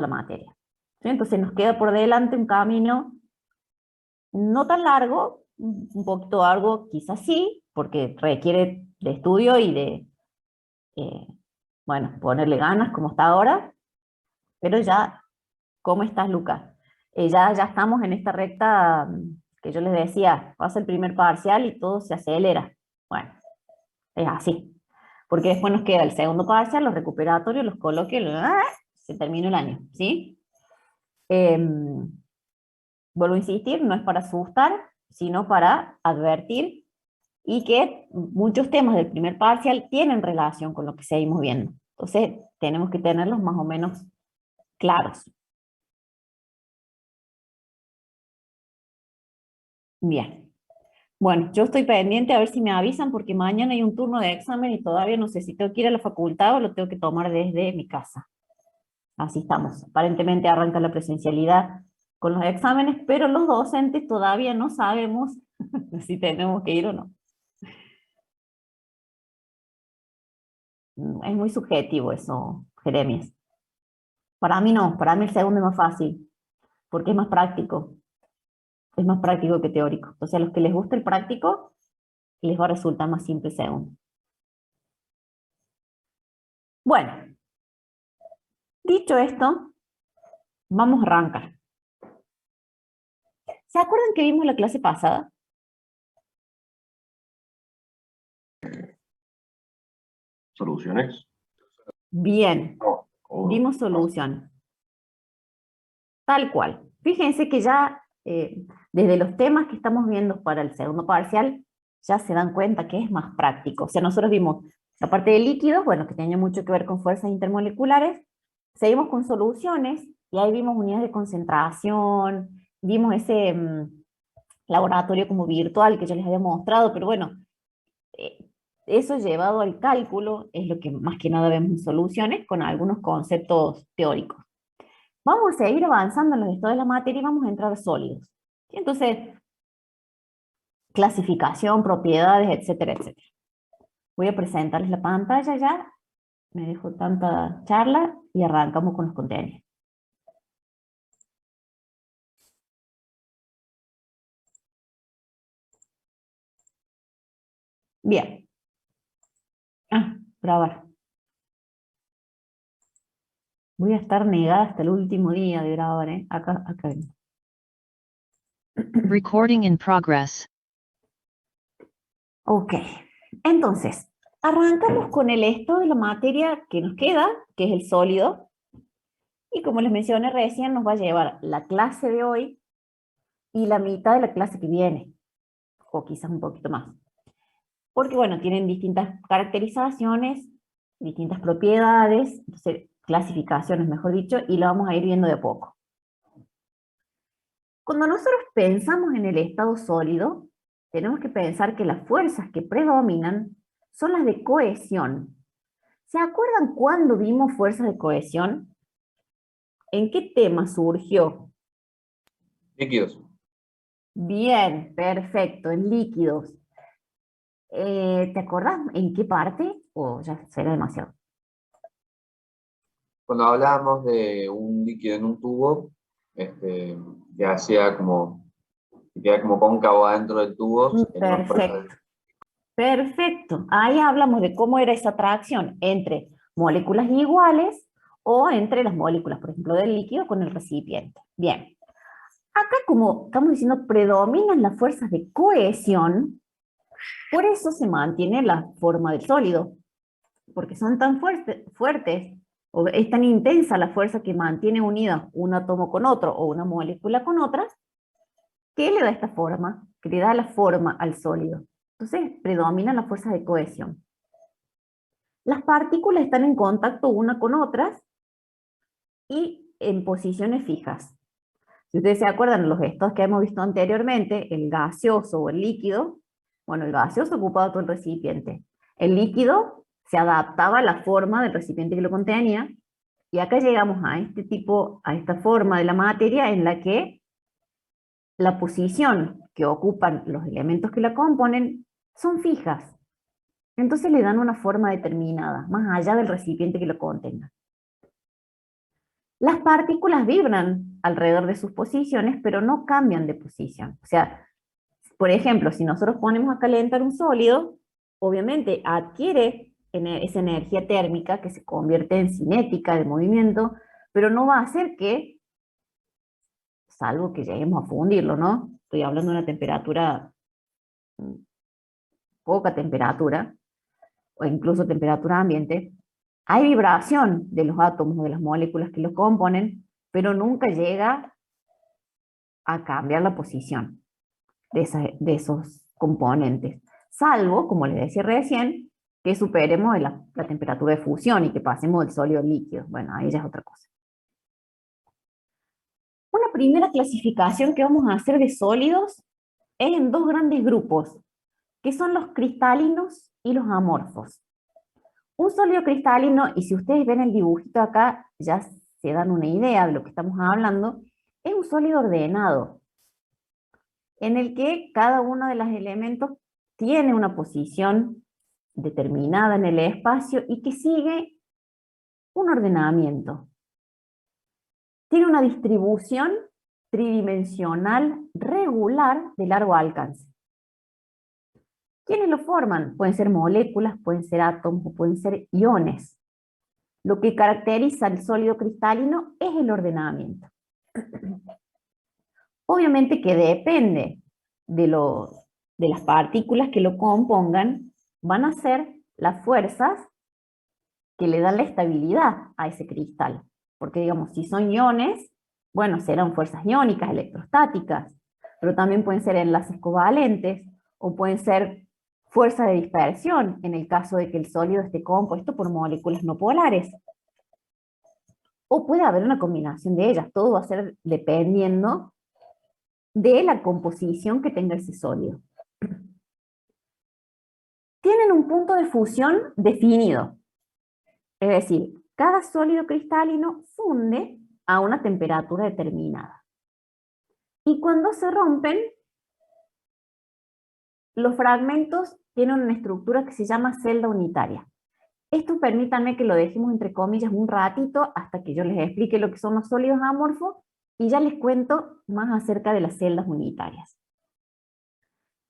la materia. ¿Sí? Entonces nos queda por delante un camino no tan largo, un poquito largo quizás sí, porque requiere de estudio y de, eh, bueno, ponerle ganas como está ahora, pero ya, ¿cómo estás, Lucas? Ya estamos en esta recta que yo les decía, pasa el primer parcial y todo se acelera. Bueno, es así. Porque después nos queda el segundo parcial, los recuperatorios, los coloquios, se termina el año, ¿sí? Vuelvo a insistir, no es para asustar, sino para advertir y que muchos temas del primer parcial tienen relación con lo que seguimos viendo. Entonces, tenemos que tenerlos más o menos claros. Bien. Bueno, yo estoy pendiente a ver si me avisan porque mañana hay un turno de examen y todavía no sé si tengo que ir a la facultad o lo tengo que tomar desde mi casa. Así estamos. Aparentemente arranca la presencialidad con los exámenes, pero los docentes todavía no sabemos si tenemos que ir o no. Es muy subjetivo eso, Jeremías. Para mí no, para mí el segundo es más fácil, porque es más práctico que teórico. Entonces a los que les gusta el práctico, les va a resultar más simple el segundo. Bueno, dicho esto, vamos a arrancar. ¿Se acuerdan que vimos la clase pasada? ¿Soluciones? Bien, vimos solución. Tal cual. Fíjense que ya desde los temas que estamos viendo para el segundo parcial, ya se dan cuenta que es más práctico. O sea, nosotros vimos la parte de líquidos, bueno, que tenía mucho que ver con fuerzas intermoleculares, seguimos con soluciones, y ahí vimos unidades de concentración, vimos ese laboratorio como virtual que yo les había mostrado, pero bueno, eh, eso llevado al cálculo es lo que más que nada vemos en soluciones con algunos conceptos teóricos. Vamos a seguir avanzando en los estados de la materia y vamos a entrar a sólidos. Entonces, clasificación, propiedades, etcétera, etcétera. Voy a presentarles la pantalla ya, me dejo tanta charla y arrancamos con los contenidos. Bien. Grabar. Voy a estar negada hasta el último día de grabar, ¿eh? Acá. Recording in progress. Ok. Entonces, arrancamos con el estado de la materia que nos queda, que es el sólido. Y como les mencioné recién, nos va a llevar la clase de hoy y la mitad de la clase que viene, o quizás un poquito más. Porque, bueno, tienen distintas caracterizaciones, distintas propiedades, entonces, clasificaciones, mejor dicho, y lo vamos a ir viendo de a poco. Cuando nosotros pensamos en el estado sólido, tenemos que pensar que las fuerzas que predominan son las de cohesión. ¿Se acuerdan cuándo vimos fuerzas de cohesión? ¿En qué tema surgió? Líquidos. Bien, perfecto, en líquidos. ¿Te acordás en qué parte? O ya será demasiado. Cuando hablábamos de un líquido en un tubo, que hacía que queda como cóncavo adentro del tubo, tenía una fuerza Perfecto, perfecto. Ahí hablamos de cómo era esa atracción entre moléculas iguales o entre las moléculas, por ejemplo, del líquido con el recipiente. Bien. Acá, como estamos diciendo, predominan las fuerzas de cohesión, por eso se mantiene la forma del sólido, porque son tan fuertes, o es tan intensa la fuerza que mantiene unida un átomo con otro o una molécula con otras, que le da esta forma, que le da la forma al sólido. Entonces, predominan las fuerzas de cohesión. Las partículas están en contacto una con otras y en posiciones fijas. Si ustedes se acuerdan, los estados que hemos visto anteriormente, el gaseoso o el líquido, bueno, el gaseoso ocupaba todo el recipiente. El líquido se adaptaba a la forma del recipiente que lo contenía, y acá llegamos a este tipo, a esta forma de la materia en la que la posición que ocupan los elementos que la componen son fijas. Entonces le dan una forma determinada, más allá del recipiente que lo contenga. Las partículas vibran alrededor de sus posiciones, pero no cambian de posición. O sea, por ejemplo, si nosotros ponemos a calentar un sólido, obviamente adquiere esa energía térmica que se convierte en cinética de movimiento, pero no va a hacer que, salvo que lleguemos a fundirlo, ¿no? Estoy hablando de una temperatura, poca temperatura, o incluso temperatura ambiente, hay vibración de los átomos o de las moléculas que los componen, pero nunca llega a cambiar la posición de esos componentes, salvo, como les decía recién, que superemos la temperatura de fusión y que pasemos del sólido al líquido. Bueno, ahí ya es otra cosa. Una primera clasificación que vamos a hacer de sólidos es en dos grandes grupos, que son los cristalinos y los amorfos. Un sólido cristalino, y si ustedes ven el dibujito acá, ya se dan una idea de lo que estamos hablando, es un sólido ordenado, en el que cada uno de los elementos tiene una posición determinada en el espacio y que sigue un ordenamiento. Tiene una distribución tridimensional regular de largo alcance. ¿Quiénes lo forman? Pueden ser moléculas, pueden ser átomos o pueden ser iones. Lo que caracteriza al sólido cristalino es el ordenamiento. Obviamente que depende de las partículas que lo compongan, van a ser las fuerzas que le dan la estabilidad a ese cristal. Porque digamos, si son iones, bueno, serán fuerzas iónicas, electrostáticas, pero también pueden ser enlaces covalentes, o pueden ser fuerza de dispersión, en el caso de que el sólido esté compuesto por moléculas no polares. O puede haber una combinación de ellas, todo va a ser dependiendo de la composición que tenga ese sólido. Tienen un punto de fusión definido, es decir, cada sólido cristalino funde a una temperatura determinada. Y cuando se rompen, los fragmentos tienen una estructura que se llama celda unitaria. Esto permítanme que lo dejemos entre comillas un ratito hasta que yo les explique lo que son los sólidos amorfos y ya les cuento más acerca de las celdas unitarias.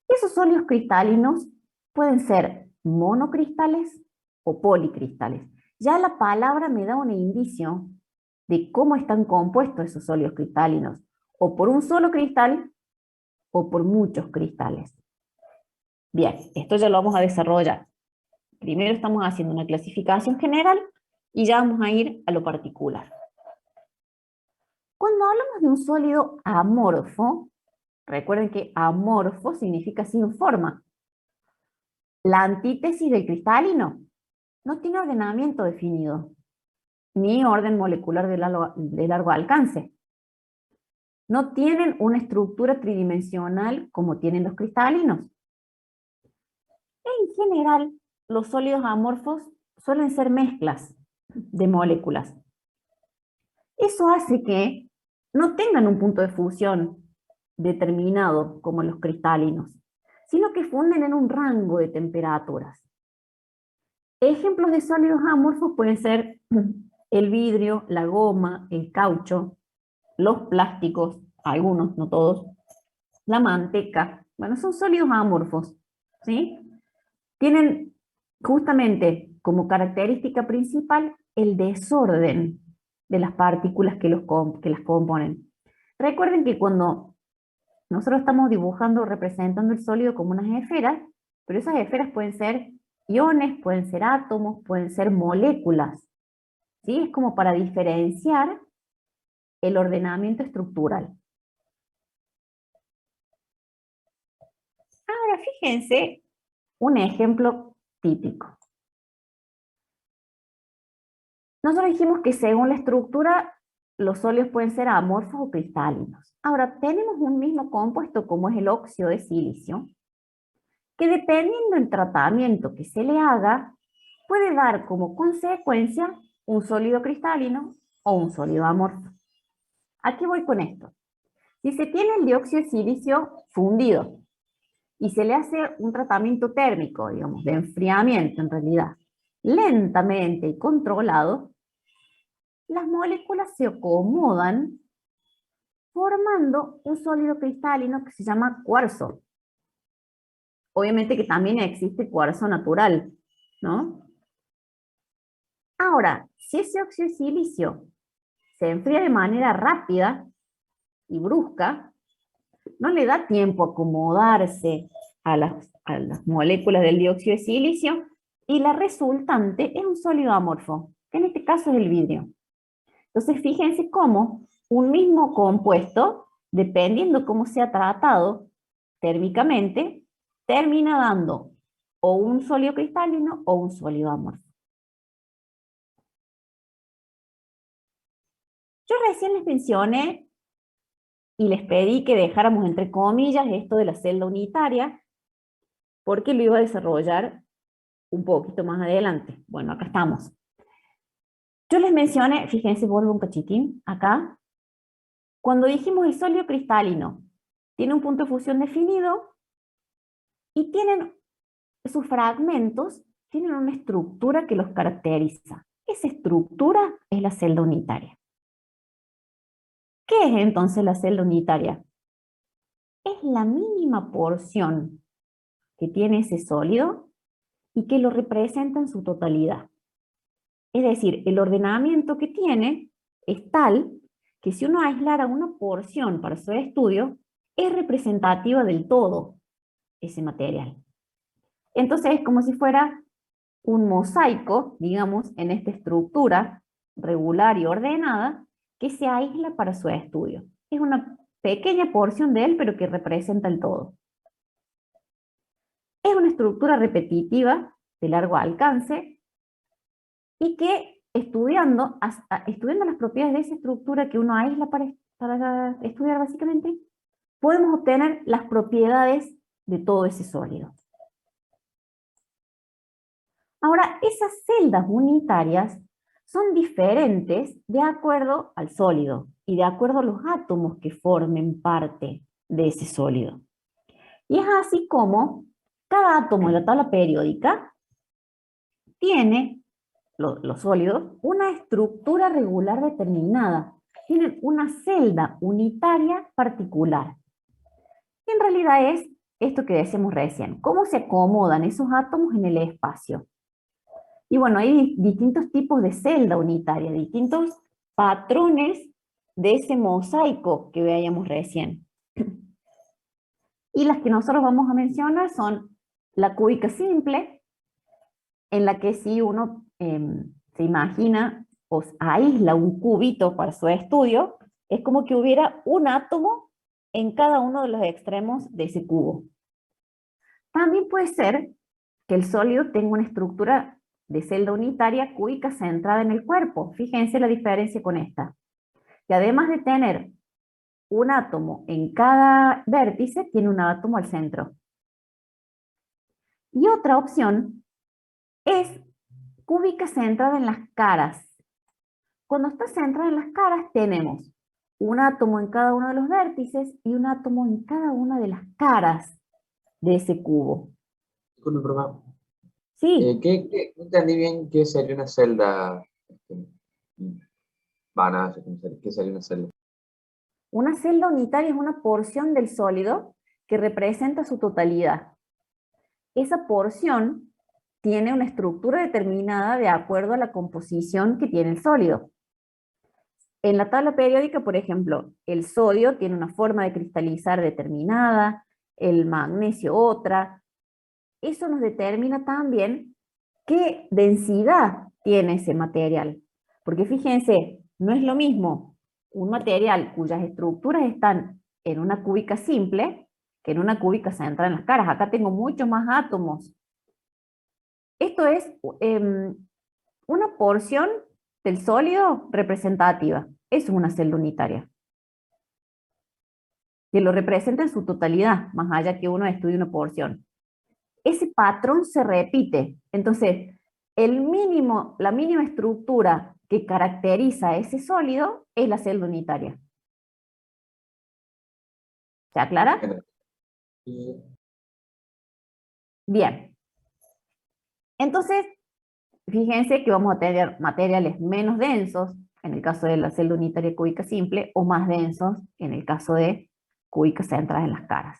Esos sólidos cristalinos pueden ser monocristales o policristales. Ya la palabra me da un indicio de cómo están compuestos esos sólidos cristalinos, o por un solo cristal o por muchos cristales. Bien, esto ya lo vamos a desarrollar. Primero estamos haciendo una clasificación general y ya vamos a ir a lo particular. Cuando hablamos de un sólido amorfo, recuerden que amorfo significa sin forma. La antítesis del cristalino no tiene ordenamiento definido, ni orden molecular de largo alcance. No tienen una estructura tridimensional como tienen los cristalinos. En general, los sólidos amorfos suelen ser mezclas de moléculas. Eso hace que no tengan un punto de fusión determinado como los cristalinos, sino que funden en un rango de temperaturas. Ejemplos de sólidos amorfos pueden ser el vidrio, la goma, el caucho, los plásticos, algunos, no todos, la manteca. Bueno, son sólidos amorfos, ¿sí? Tienen justamente como característica principal el desorden de las partículas que las componen. Recuerden que cuando nosotros estamos dibujando o representando el sólido como unas esferas, pero esas esferas pueden ser iones, pueden ser átomos, pueden ser moléculas, ¿sí? Es como para diferenciar el ordenamiento estructural. Ahora fíjense un ejemplo típico. Nosotros dijimos que según la estructura, los sólidos pueden ser amorfos o cristalinos. Ahora, tenemos un mismo compuesto como es el óxido de silicio, que dependiendo del tratamiento que se le haga, puede dar como consecuencia un sólido cristalino o un sólido amorfo. ¿A qué voy con esto? Si se tiene el dióxido de silicio fundido y se le hace un tratamiento térmico, digamos, de enfriamiento en realidad, lentamente y controlado, las moléculas se acomodan formando un sólido cristalino que se llama cuarzo. Obviamente que también existe cuarzo natural, ¿no? Ahora, si ese óxido de silicio se enfría de manera rápida y brusca, no le da tiempo a acomodarse a las moléculas del dióxido de silicio y la resultante es un sólido amorfo, que en este caso es el vidrio. Entonces, fíjense cómo un mismo compuesto, dependiendo cómo sea tratado térmicamente, termina dando o un sólido cristalino o un sólido amorfo. Yo recién les mencioné y les pedí que dejáramos entre comillas esto de la celda unitaria, porque lo iba a desarrollar un poquito más adelante. Bueno, acá estamos. Yo les mencioné, fíjense, vuelvo un cachitín, acá, cuando dijimos el sólido cristalino, tiene un punto de fusión definido y tienen sus fragmentos, tienen una estructura que los caracteriza. Esa estructura es la celda unitaria. ¿Qué es entonces la celda unitaria? Es la mínima porción que tiene ese sólido y que lo representa en su totalidad. Es decir, el ordenamiento que tiene es tal que si uno aislara una porción para su estudio, es representativa del todo ese material. Entonces es como si fuera un mosaico, digamos, en esta estructura regular y ordenada que se aísla para su estudio. Es una pequeña porción de él, pero que representa el todo. Es una estructura repetitiva de largo alcance y que estudiando las propiedades de esa estructura que uno aísla para estudiar básicamente, podemos obtener las propiedades de todo ese sólido. Ahora, esas celdas unitarias son diferentes de acuerdo al sólido y de acuerdo a los átomos que formen parte de ese sólido. Y es así como cada átomo de la tabla periódica tiene, los sólidos, una estructura regular determinada. Tienen una celda unitaria particular. Y en realidad es esto que decíamos recién, cómo se acomodan esos átomos en el espacio. Y bueno, hay distintos tipos de celda unitaria, distintos patrones de ese mosaico que veíamos recién. Y las que nosotros vamos a mencionar son la cúbica simple, en la que si uno se imagina o aísla un cubito para su estudio, es como que hubiera un átomo en cada uno de los extremos de ese cubo. También puede ser que el sólido tenga una estructura de celda unitaria cúbica centrada en el cuerpo. Fíjense la diferencia con esta. Que además de tener un átomo en cada vértice, tiene un átomo al centro. Y otra opción es cúbica centrada en las caras. Cuando está centrada en las caras, tenemos un átomo en cada uno de los vértices y un átomo en cada una de las caras de ese cubo. Disculpe, profe. Sí. No entendí bien qué sería una celda. Nada, ¿qué sería una celda? Una celda unitaria es una porción del sólido que representa su totalidad. Esa porción tiene una estructura determinada de acuerdo a la composición que tiene el sólido. En la tabla periódica, por ejemplo, el sodio tiene una forma de cristalizar determinada, el magnesio otra. Eso nos determina también qué densidad tiene ese material. Porque fíjense, no es lo mismo un material cuyas estructuras están en una cúbica simple que en una cúbica centrada en las caras. Acá tengo muchos más átomos. Esto es una porción del sólido representativa. Eso es una celda unitaria. Que lo representa en su totalidad, más allá que uno estudie una porción. Ese patrón se repite. Entonces, la mínima estructura que caracteriza a ese sólido es la celda unitaria. ¿Se aclara? Bien. Entonces, fíjense que vamos a tener materiales menos densos en el caso de la celda unitaria cúbica simple, o más densos, en el caso de cúbicas centradas en las caras.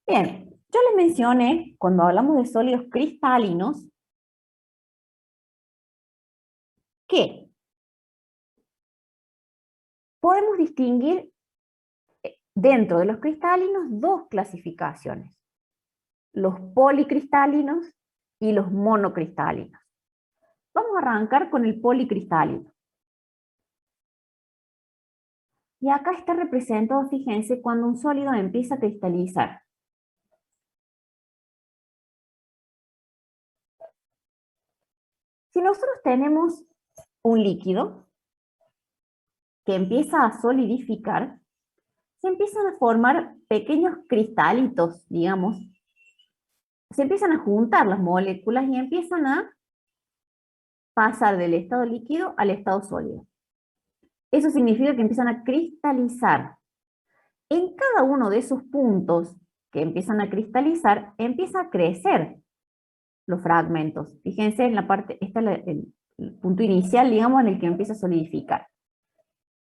Bien, yo les mencioné, cuando hablamos de sólidos cristalinos, que podemos distinguir dentro de los cristalinos dos clasificaciones: los policristalinos y los monocristalinos. Vamos a arrancar con el policristalino. Y acá está representado, fíjense, cuando un sólido empieza a cristalizar. Si nosotros tenemos un líquido que empieza a solidificar, se empiezan a formar pequeños cristalitos, digamos. Se empiezan a juntar las moléculas y empiezan a pasar del estado líquido al estado sólido. Eso significa que empiezan a cristalizar. En cada uno de esos puntos que empiezan a cristalizar, empieza a crecer los fragmentos. Fíjense en la parte, este es el punto inicial, digamos, en el que empieza a solidificar.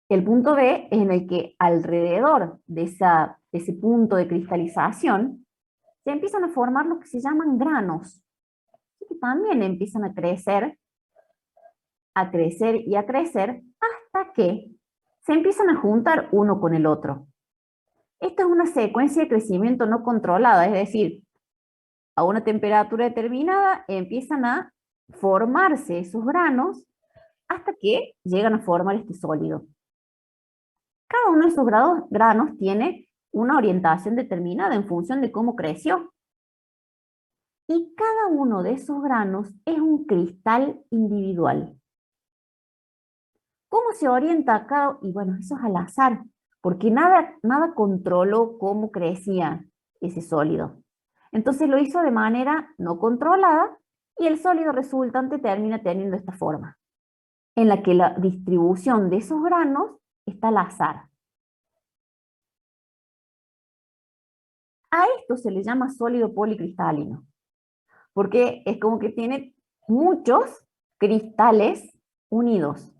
El punto B es en el que alrededor de ese punto de cristalización se empiezan a formar lo que se llaman granos, que también empiezan a crecer y a crecer hasta que se empiezan a juntar uno con el otro. Esta es una secuencia de crecimiento no controlada, es decir, a una temperatura determinada empiezan a formarse esos granos hasta que llegan a formar este sólido. Cada uno de esos granos tiene una orientación determinada en función de cómo creció. Y cada uno de esos granos es un cristal individual. ¿Cómo se orienta cada? Y bueno, eso es al azar, porque nada controló cómo crecía ese sólido. Entonces lo hizo de manera no controlada y el sólido resultante termina teniendo esta forma, en la que la distribución de esos granos está al azar. A esto se le llama sólido policristalino, porque es como que tiene muchos cristales unidos.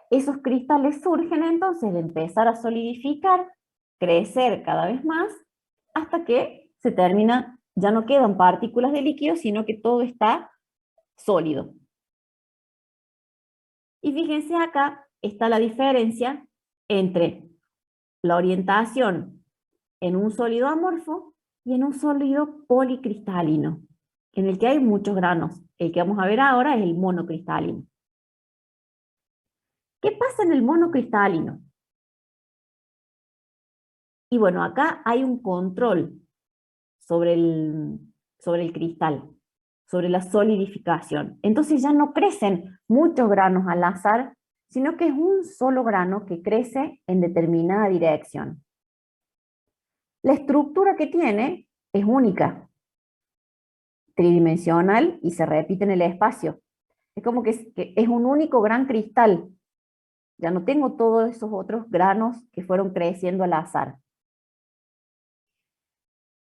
Esos cristales surgen entonces de empezar a solidificar, crecer cada vez más, hasta que se termina, ya no quedan partículas de líquido, sino que todo está sólido. Y fíjense acá, está la diferencia entre la orientación en un sólido amorfo y en un sólido policristalino, en el que hay muchos granos. El que vamos a ver ahora es el monocristalino. ¿Qué pasa en el monocristalino? Y bueno, acá hay un control sobre el cristal, sobre la solidificación. Entonces ya no crecen muchos granos al azar, sino que es un solo grano que crece en determinada dirección. La estructura que tiene es única, tridimensional y se repite en el espacio. Es como que es un único gran cristal. Ya no tengo todos esos otros granos que fueron creciendo al azar.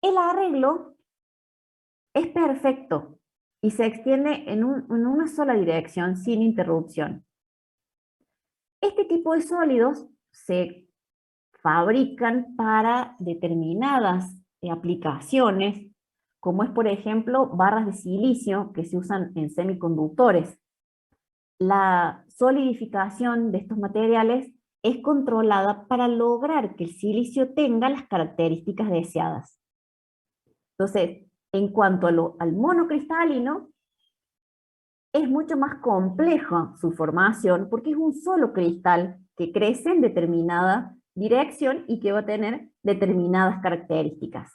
El arreglo es perfecto y se extiende en una sola dirección sin interrupción. Este tipo de sólidos se fabrican para determinadas aplicaciones, como es por ejemplo barras de silicio que se usan en semiconductores. La solidificación de estos materiales es controlada para lograr que el silicio tenga las características deseadas. Entonces, en cuanto al monocristalino, es mucho más compleja su formación porque es un solo cristal que crece en determinada dirección y que va a tener determinadas características.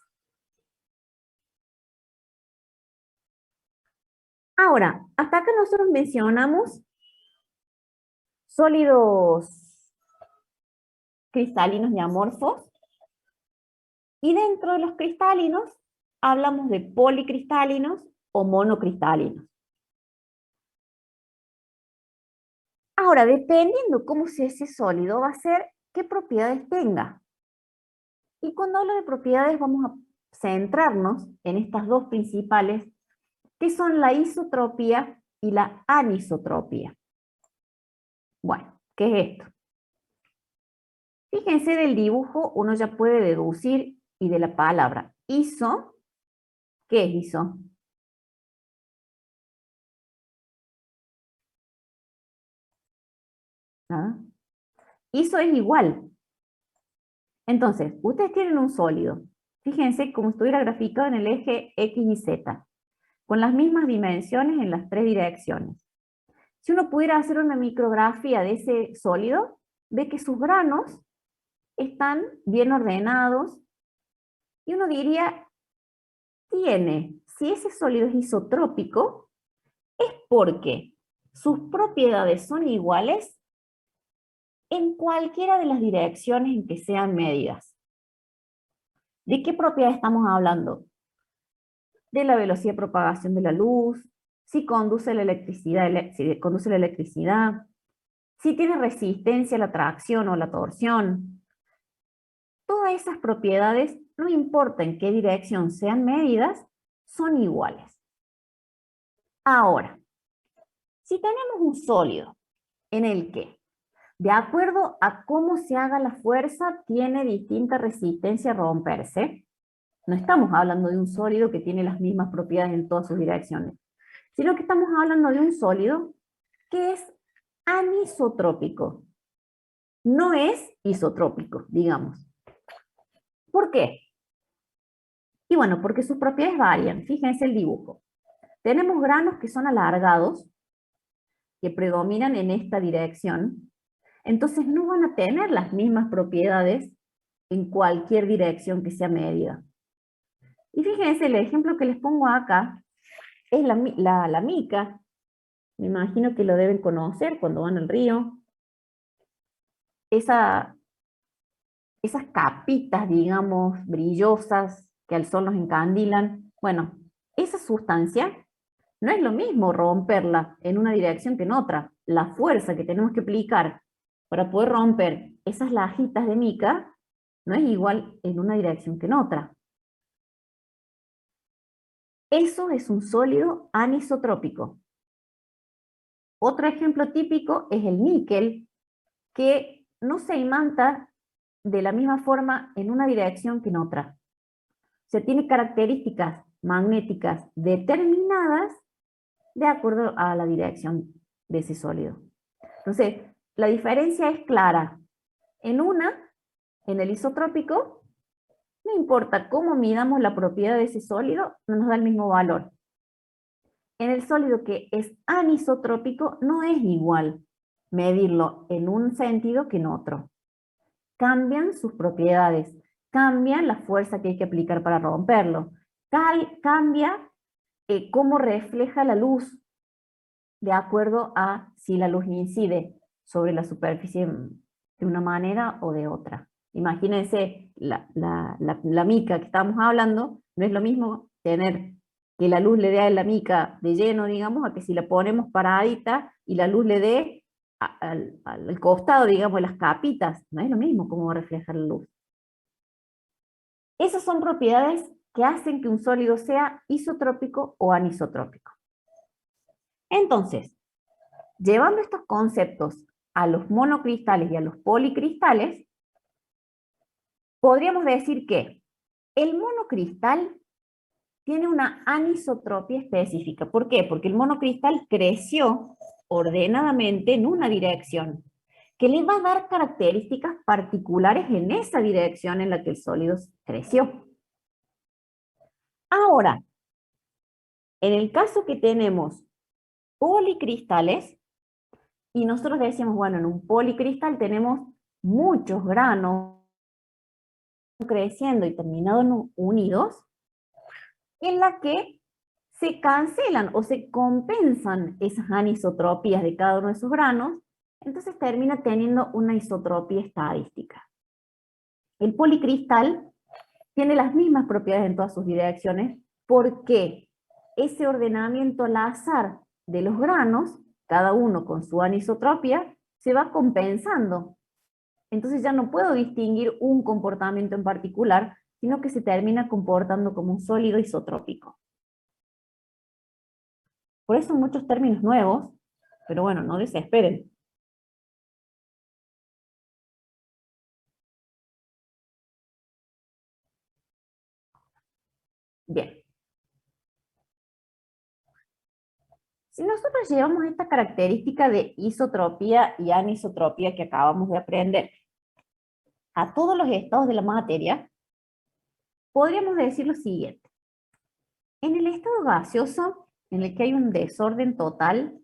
Ahora, hasta acá nosotros mencionamos sólidos cristalinos y amorfos, y dentro de los cristalinos hablamos de policristalinos o monocristalinos. Ahora, dependiendo cómo sea ese sólido, va a ser qué propiedades tenga. Y cuando hablo de propiedades, vamos a centrarnos en estas dos principales ¿Qué son la isotropía y la anisotropía? Bueno, ¿qué es esto? Fíjense del dibujo, uno ya puede deducir, y de la palabra iso, ¿qué es iso? ¿Ah? Iso es igual. Entonces, ustedes tienen un sólido. Fíjense como estuviera graficado en el eje X y Z, con las mismas dimensiones en las tres direcciones. Si uno pudiera hacer una micrografía de ese sólido, ve que sus granos están bien ordenados y uno diría, si ese sólido es isotrópico, es porque sus propiedades son iguales en cualquiera de las direcciones en que sean medidas. ¿De qué propiedades estamos hablando? De la velocidad de propagación de la luz, si conduce la electricidad, si tiene resistencia a la tracción o la torsión. Todas esas propiedades, no importa en qué dirección sean medidas, son iguales. Ahora, si tenemos un sólido en el que, de acuerdo a cómo se haga la fuerza, tiene distinta resistencia a romperse, no estamos hablando de un sólido que tiene las mismas propiedades en todas sus direcciones, sino que estamos hablando de un sólido que es anisotrópico. No es isotrópico, digamos. ¿Por qué? Y bueno, porque sus propiedades varían. Fíjense el dibujo. Tenemos granos que son alargados, que predominan en esta dirección, entonces no van a tener las mismas propiedades en cualquier dirección que sea medida. Y fíjense, el ejemplo que les pongo acá es la mica. Me imagino que lo deben conocer cuando van al río. Esas capitas, digamos, brillosas que al sol nos encandilan. Bueno, esa sustancia no es lo mismo romperla en una dirección que en otra. La fuerza que tenemos que aplicar para poder romper esas lajitas de mica no es igual en una dirección que en otra. Eso es un sólido anisotrópico. Otro ejemplo típico es el níquel, que no se imanta de la misma forma en una dirección que en otra. Se tiene características magnéticas determinadas de acuerdo a la dirección de ese sólido. Entonces, la diferencia es clara. En el isotrópico, no importa cómo midamos la propiedad de ese sólido, no nos da el mismo valor. En el sólido que es anisotrópico, no es igual medirlo en un sentido que en otro. Cambian sus propiedades, cambian la fuerza que hay que aplicar para romperlo, cambia cómo refleja la luz, de acuerdo a si la luz incide sobre la superficie de una manera o de otra. Imagínense la mica que estamos hablando, no es lo mismo tener que la luz le dé a la mica de lleno, digamos, a que si la ponemos paradita y la luz le dé al costado, digamos, las capitas, no es lo mismo cómo va a reflejar la luz. Esas son propiedades que hacen que un sólido sea isotrópico o anisotrópico. Entonces, llevando estos conceptos a los monocristales y a los policristales, podríamos decir que el monocristal tiene una anisotropía específica. ¿Por qué? Porque el monocristal creció ordenadamente en una dirección, que le va a dar características particulares en esa dirección en la que el sólido creció. Ahora, en el caso que tenemos policristales, y nosotros decíamos, bueno, en un policristal tenemos muchos granos creciendo y terminados unidos, en la que se cancelan o se compensan esas anisotropías de cada uno de esos granos, entonces termina teniendo una isotropía estadística. El policristal tiene las mismas propiedades en todas sus direcciones porque ese ordenamiento al azar de los granos, cada uno con su anisotropía, se va compensando. Entonces ya no puedo distinguir un comportamiento en particular, sino que se termina comportando como un sólido isotrópico. Por eso son muchos términos nuevos, pero bueno, no desesperen. Bien. Si nosotros llevamos esta característica de isotropía y anisotropía que acabamos de aprender a todos los estados de la materia, podríamos decir lo siguiente. En el estado gaseoso, en el que hay un desorden total,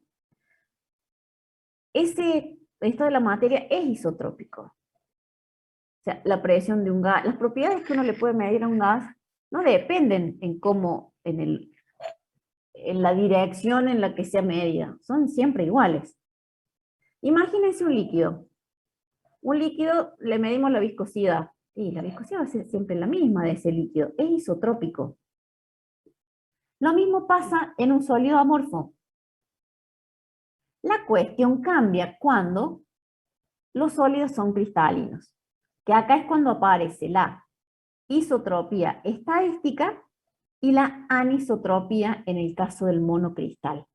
ese estado de la materia es isotrópico. O sea, la presión de un gas, las propiedades que uno le puede medir a un gas no dependen en cómo, en la dirección en la que sea medida, son siempre iguales. Imagínense un líquido. Un líquido le medimos la viscosidad, y la viscosidad va a ser siempre la misma de ese líquido, es isotrópico. Lo mismo pasa en un sólido amorfo. La cuestión cambia cuando los sólidos son cristalinos, que acá es cuando aparece la isotropía estadística y la anisotropía en el caso del monocristal.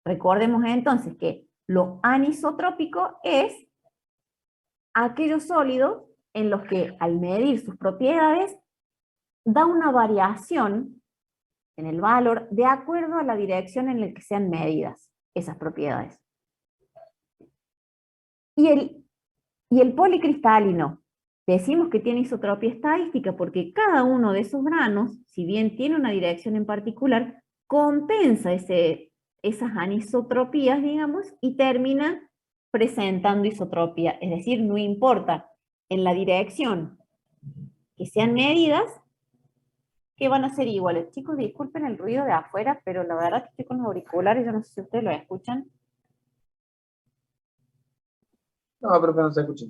Recordemos entonces que lo anisotrópico es aquellos sólidos en los que al medir sus propiedades da una variación en el valor de acuerdo a la dirección en la que sean medidas esas propiedades. Y el policristalino, decimos que tiene isotropía estadística porque cada uno de esos granos, si bien tiene una dirección en particular, compensa esas anisotropías, digamos, y termina presentando isotropía. Es decir, no importa en la dirección que sean medidas, que van a ser iguales. Chicos, disculpen el ruido de afuera, pero la verdad que estoy con los auriculares, yo no sé si ustedes lo escuchan. No, pero que no se escuche.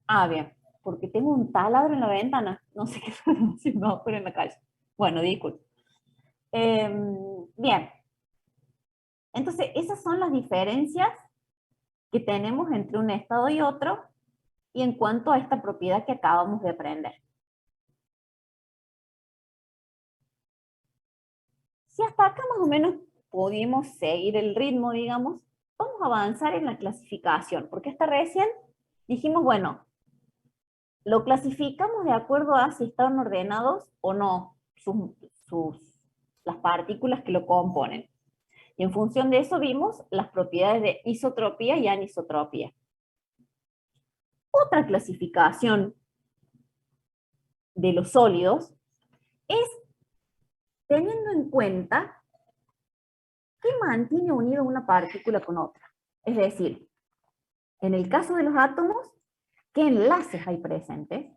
Ah, bien, porque tengo un taladro en la ventana, no sé qué están haciendo afuera en la calle. Bueno, disculpen. Bien, entonces esas son las diferencias que tenemos entre un estado y otro, y en cuanto a esta propiedad que acabamos de aprender. Si hasta acá más o menos pudimos seguir el ritmo, digamos, vamos a avanzar en la clasificación, porque hasta recién dijimos, bueno, lo clasificamos de acuerdo a si están ordenados o no las partículas que lo componen. Y en función de eso vimos las propiedades de isotropía y anisotropía. Otra clasificación de los sólidos es teniendo en cuenta qué mantiene unida una partícula con otra. Es decir, en el caso de los átomos, ¿qué enlaces hay presentes?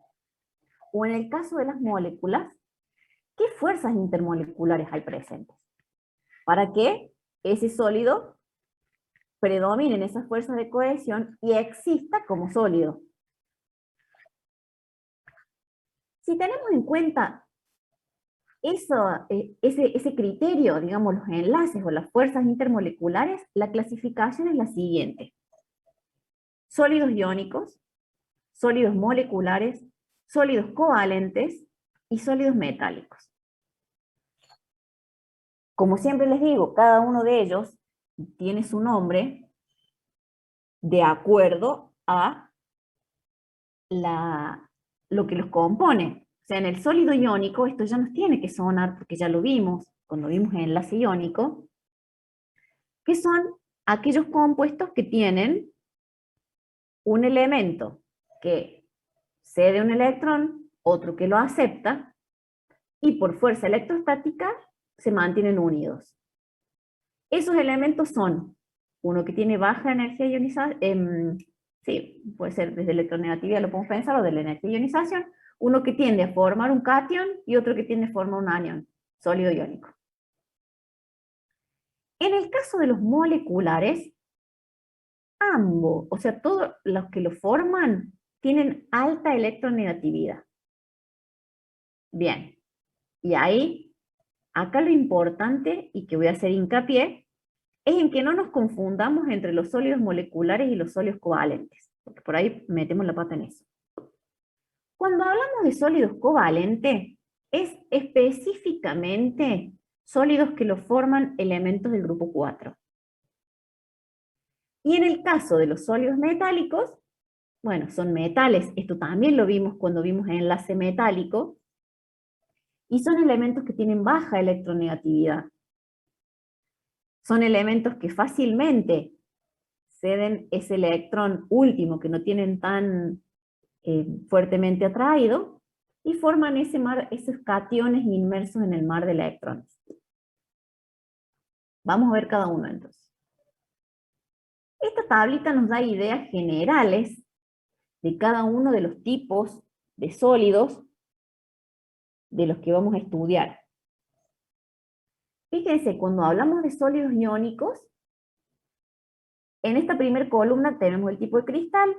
O en el caso de las moléculas, ¿qué fuerzas intermoleculares hay presentes? Para que ese sólido predominen esas fuerzas de cohesión y exista como sólido. Si tenemos en cuenta ese criterio, digamos, los enlaces o las fuerzas intermoleculares, la clasificación es la siguiente. Sólidos iónicos, sólidos moleculares, sólidos covalentes y sólidos metálicos. Como siempre les digo, cada uno de ellos tiene su nombre de acuerdo a lo que los compone. O sea, en el sólido iónico, esto ya nos tiene que sonar, porque ya lo vimos cuando vimos el enlace iónico, que son aquellos compuestos que tienen un elemento que cede un electrón, otro que lo acepta, y por fuerza electrostática se mantienen unidos. Esos elementos son uno que tiene baja energía ionización, sí, puede ser desde electronegatividad, lo podemos pensar, o de la energía ionización, uno que tiende a formar un cation y otro que tiende a formar un anión, sólido iónico. En el caso de los moleculares, ambos, o sea, todos los que lo forman, tienen alta electronegatividad. Bien, y ahí, acá lo importante, y que voy a hacer hincapié, es en que no nos confundamos entre los sólidos moleculares y los sólidos covalentes, porque por ahí metemos la pata en eso. Cuando hablamos de sólidos covalentes, es específicamente sólidos que lo forman elementos del grupo 4. Y en el caso de los sólidos metálicos, bueno, son metales, esto también lo vimos cuando vimos el enlace metálico, y son elementos que tienen baja electronegatividad. Son elementos que fácilmente ceden ese electrón último que no tienen tan fuertemente atraído, y forman esos cationes inmersos en el mar de electrones. Vamos a ver cada uno entonces. Esta tablita nos da ideas generales de cada uno de los tipos de sólidos de los que vamos a estudiar. Fíjense, cuando hablamos de sólidos iónicos, en esta primera columna tenemos el tipo de cristal,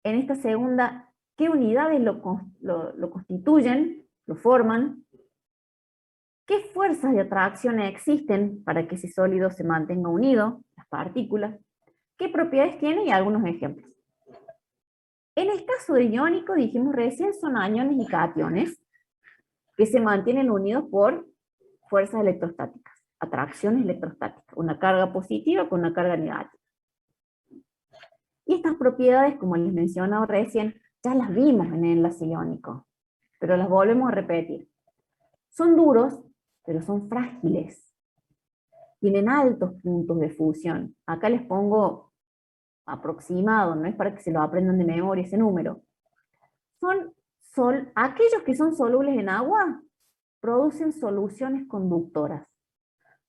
en esta segunda, qué unidades lo constituyen, lo forman, qué fuerzas de atracción existen para que ese sólido se mantenga unido, las partículas, qué propiedades tiene y algunos ejemplos. En el caso de iónico, dijimos recién, son aniones y cationes que se mantienen unidos por fuerzas electrostáticas, atracciones electrostáticas, una carga positiva con una carga negativa. Y estas propiedades, como les mencionaba recién, ya las vimos en el enlace iónico, pero las volvemos a repetir. Son duros, pero son frágiles. Tienen altos puntos de fusión. Acá les pongo aproximado, no es para que se lo aprendan de memoria ese número. Aquellos que son solubles en agua producen soluciones conductoras.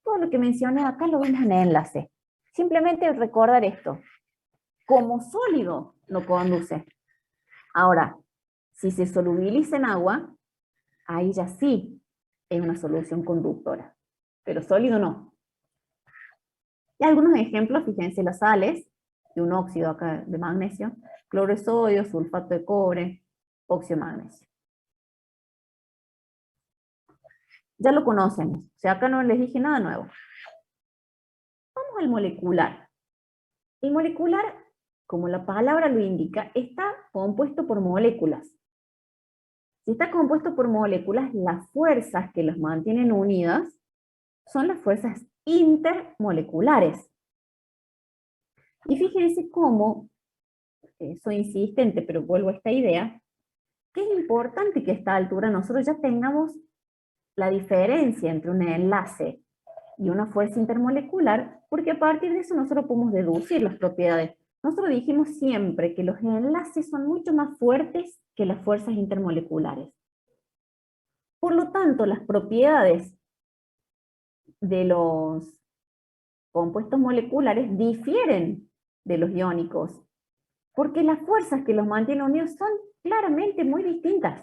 Todo lo que mencioné acá lo vimos en el enlace. Simplemente recordar esto. Como sólido lo conduce. Ahora, si se solubiliza en agua, ahí ya sí es una solución conductora, pero sólido no. Y algunos ejemplos, fíjense, las sales, de un óxido acá de magnesio, cloro de sodio, sulfato de cobre, óxido de magnesio. Ya lo conocemos, o sea, acá no les dije nada nuevo. Vamos al molecular. El molecular, como la palabra lo indica, está compuesto por moléculas. Si está compuesto por moléculas, las fuerzas que las mantienen unidas son las fuerzas intermoleculares. Y fíjense cómo, soy insistente, pero vuelvo a esta idea, que es importante que a esta altura nosotros ya tengamos la diferencia entre un enlace y una fuerza intermolecular, porque a partir de eso nosotros podemos deducir las propiedades. Nosotros dijimos siempre que los enlaces son mucho más fuertes que las fuerzas intermoleculares. Por lo tanto, las propiedades de los compuestos moleculares difieren de los iónicos, porque las fuerzas que los mantienen unidos son claramente muy distintas.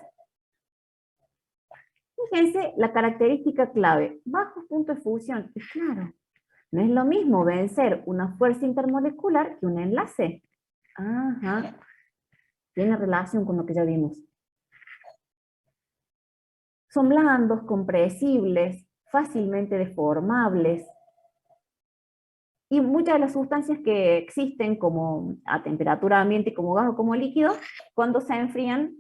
Fíjense la característica clave, bajos puntos de fusión. Y claro, no es lo mismo vencer una fuerza intermolecular que un enlace. Ajá, tiene relación con lo que ya vimos. Son blandos, compresibles, fácilmente deformables. Y muchas de las sustancias que existen como a temperatura ambiente, como gas o como líquido, cuando se enfrían,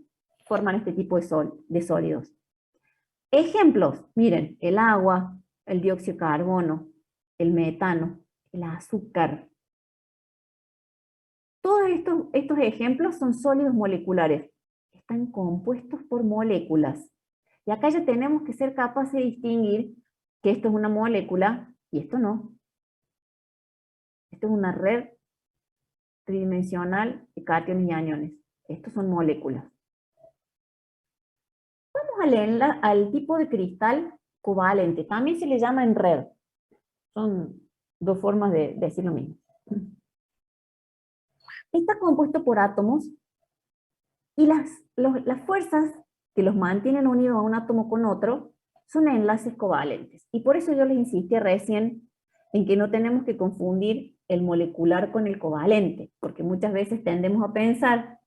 forman este tipo de sólidos. Ejemplos, miren, el agua, el dióxido de carbono, el metano, el azúcar. Todos estos ejemplos son sólidos moleculares. Están compuestos por moléculas. Y acá ya tenemos que ser capaces de distinguir que esto es una molécula y esto no. Esto es una red tridimensional de cationes y aniones. Estos son moléculas. Vamos al tipo de cristal covalente. También se le llama en red. Son dos formas de decir lo mismo. Está compuesto por átomos y las fuerzas que los mantienen unidos a un átomo con otro son enlaces covalentes. Y por eso yo les insistí recién en que no tenemos que confundir el molecular con el covalente, porque muchas veces tendemos a pensar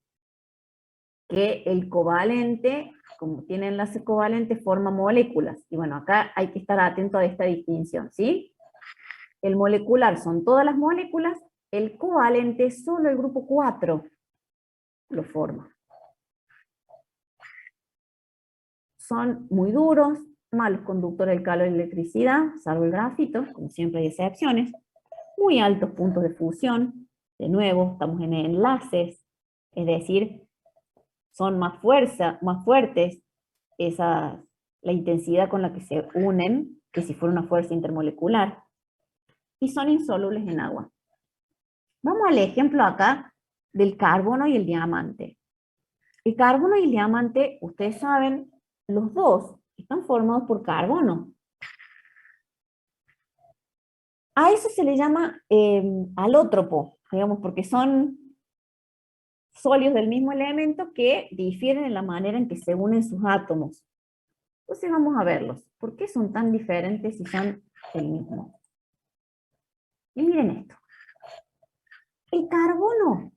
que el covalente, como tiene enlaces covalentes, forma moléculas. Y bueno, acá hay que estar atento a esta distinción, ¿sí? El molecular son todas las moléculas, el covalente solo el grupo 4 lo forma. Son muy duros, malos conductores del calor y electricidad, salvo el grafito, como siempre hay excepciones, muy altos puntos de fusión, de nuevo estamos en enlaces, es decir, son más fuertes la intensidad con la que se unen que si fuera una fuerza intermolecular, y son insolubles en agua. Vamos al ejemplo acá del carbono y el diamante. El carbono y el diamante, ustedes saben, los dos están formados por carbono. A eso se le llama alótropo, digamos, porque son sólidos del mismo elemento que difieren en la manera en que se unen sus átomos. Entonces vamos a verlos. ¿Por qué son tan diferentes si son el mismo? Y miren esto. El carbono,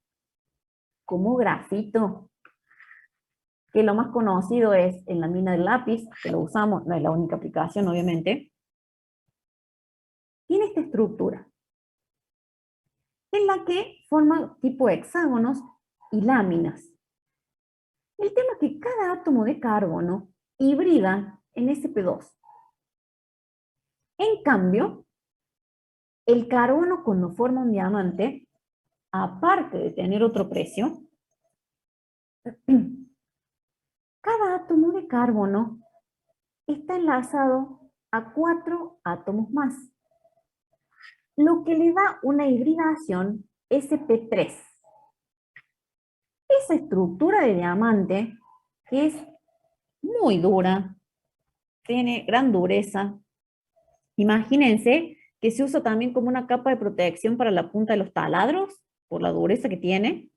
como grafito, que lo más conocido es en la mina del lápiz, que lo usamos, no es la única aplicación obviamente, tiene esta estructura, en la que forma tipo hexágonos y láminas. El tema es que cada átomo de carbono hibrida en sp2. En cambio, el carbono cuando forma un diamante, aparte de tener otro precio, cada átomo de carbono está enlazado a 4 átomos más, lo que le da una hibridación sp3. Esa estructura de diamante, que es muy dura, tiene gran dureza, imagínense que se usa también como una capa de protección para la punta de los taladros, por la dureza que tiene,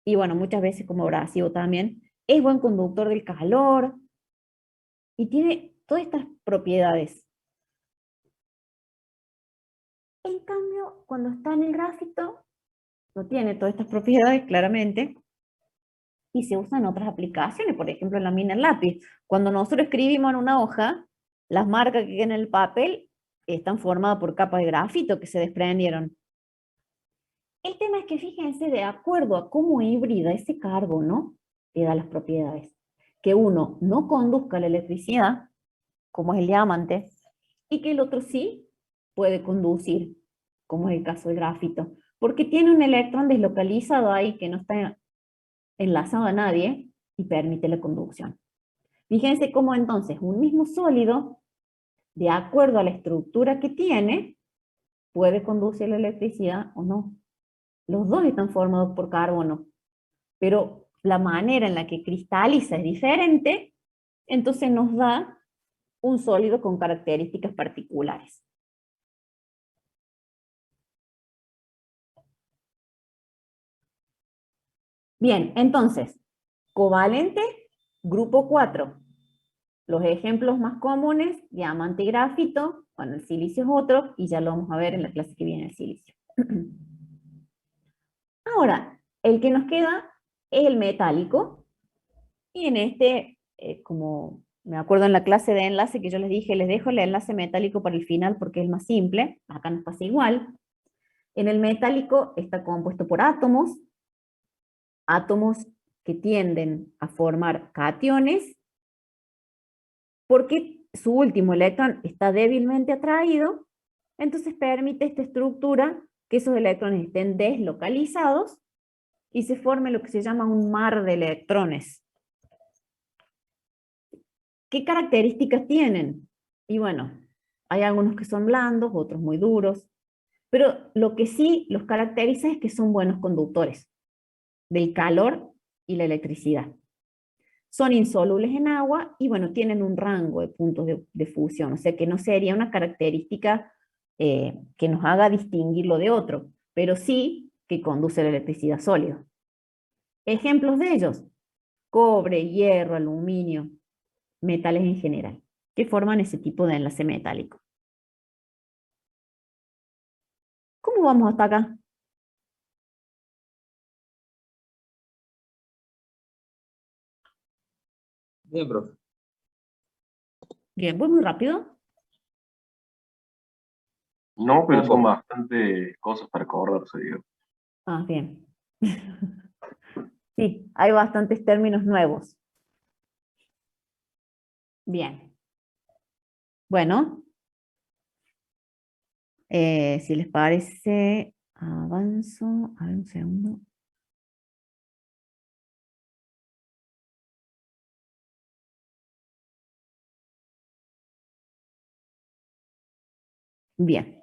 y bueno, muchas veces como abrasivo también, es buen conductor del calor, y tiene todas estas propiedades. En cambio, cuando está en el grafito, no tiene todas estas propiedades claramente, y se usan otras aplicaciones, por ejemplo en la mina del lápiz. Cuando nosotros escribimos en una hoja, las marcas que quedan en el papel están formadas por capas de grafito que se desprendieron. El tema es que fíjense, de acuerdo a cómo hibrida ese carbono, te da las propiedades. Que uno no conduzca la electricidad, como es el diamante, y que el otro sí puede conducir, como es el caso del grafito, porque tiene un electrón deslocalizado ahí que no está enlazado a nadie y permite la conducción. Fíjense cómo entonces un mismo sólido, de acuerdo a la estructura que tiene, puede conducir la electricidad o no. Los dos están formados por carbono, pero la manera en la que cristaliza es diferente, entonces nos da un sólido con características particulares. Bien, entonces, covalente, grupo 4. Los ejemplos más comunes, diamante y grafito, bueno, el silicio es otro, y ya lo vamos a ver en la clase que viene el silicio. Ahora, el que nos queda es el metálico, y en este, como me acuerdo en la clase de enlace que yo les dije, les dejo el enlace metálico para el final porque es el más simple, acá nos pasa igual. En el metálico está compuesto por átomos que tienden a formar cationes, porque su último electrón está débilmente atraído, entonces permite esta estructura que esos electrones estén deslocalizados y se forme lo que se llama un mar de electrones. ¿Qué características tienen? Y bueno, hay algunos que son blandos, otros muy duros, pero lo que sí los caracteriza es que son buenos conductores del calor y la electricidad. Son insolubles en agua y bueno, tienen un rango de puntos de fusión, o sea que no sería una característica que nos haga distinguirlo de otro, pero sí que conduce la electricidad sólida. Ejemplos de ellos: cobre, hierro, aluminio, metales en general, que forman ese tipo de enlace metálico. ¿Cómo vamos hasta acá? Bien, profe. Bien, voy muy rápido. No, pero Un son poco. bastante cosas para acordarse, digo. Ah, bien. Sí, hay bastantes términos nuevos. Bien. Bueno, si les parece, avanzo. A ver, un segundo. Bien,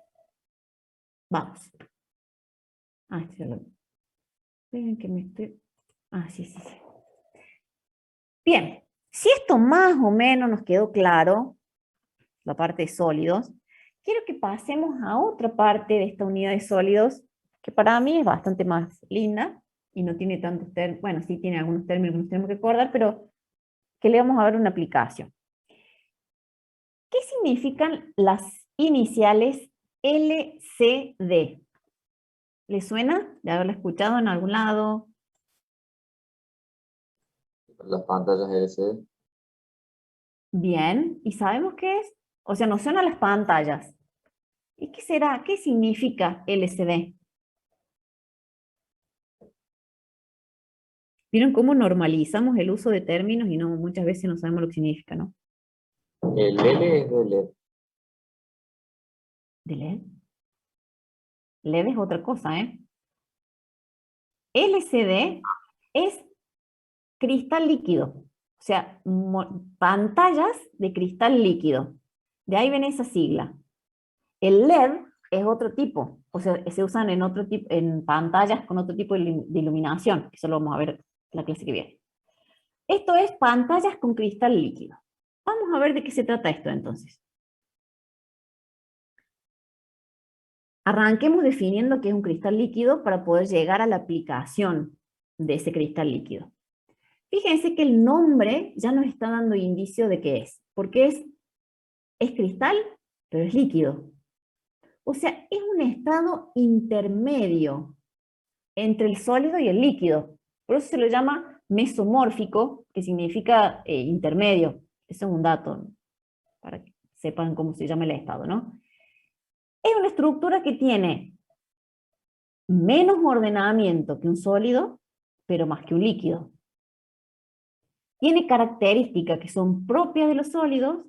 vamos. Este ya lo... Esperen que me estoy... sí, sí, sí. Bien, si esto más o menos nos quedó claro, la parte de sólidos, quiero que pasemos a otra parte de esta unidad de sólidos, que para mí es bastante más linda, y no tiene tantos términos, bueno, sí tiene algunos términos que nos tenemos que acordar, pero que le vamos a ver una aplicación. ¿Qué significan las iniciales LCD? ¿Les suena de haberla escuchado en algún lado? Las pantallas LCD. Bien, ¿y sabemos qué es? O sea, nos suenan las pantallas. ¿Y qué será? ¿Qué significa LCD? ¿Vieron cómo normalizamos el uso de términos y no muchas veces no sabemos lo que significa, ¿no? El L es de LED. ¿De LED? LED es otra cosa, ¿eh? LCD es cristal líquido, o sea, pantallas de cristal líquido. De ahí viene esa sigla. El LED es otro tipo, o sea, se usan en otro tipo, en pantallas con otro tipo de iluminación, eso lo vamos a ver en la clase que viene. Esto es pantallas con cristal líquido. Vamos a ver de qué se trata esto entonces. Arranquemos definiendo qué es un cristal líquido para poder llegar a la aplicación de ese cristal líquido. Fíjense que el nombre ya nos está dando indicio de qué es, porque es cristal, pero es líquido. O sea, es un estado intermedio entre el sólido y el líquido. Por eso se lo llama mesomórfico, que significa intermedio. Ese es un dato para que sepan cómo se llama el estado, ¿no? Es una estructura que tiene menos ordenamiento que un sólido, pero más que un líquido. Tiene características que son propias de los sólidos,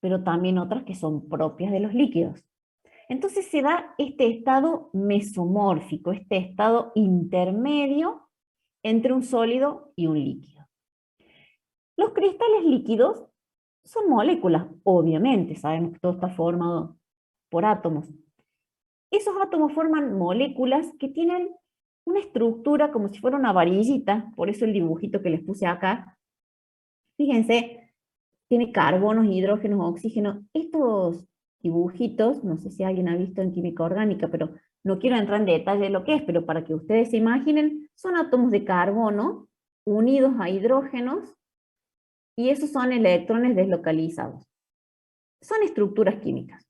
pero también otras que son propias de los líquidos. Entonces se da este estado mesomórfico, este estado intermedio entre un sólido y un líquido. Los cristales líquidos son moléculas, obviamente, sabemos que todo está formado por átomos. Esos átomos forman moléculas que tienen una estructura como si fuera una varillita, por eso el dibujito que les puse acá. Fíjense, tiene carbonos, hidrógenos, oxígenos. Estos dibujitos, no sé si alguien ha visto en química orgánica, pero no quiero entrar en detalle de lo que es, pero para que ustedes se imaginen, son átomos de carbono unidos a hidrógenos y esos son electrones deslocalizados. Son estructuras químicas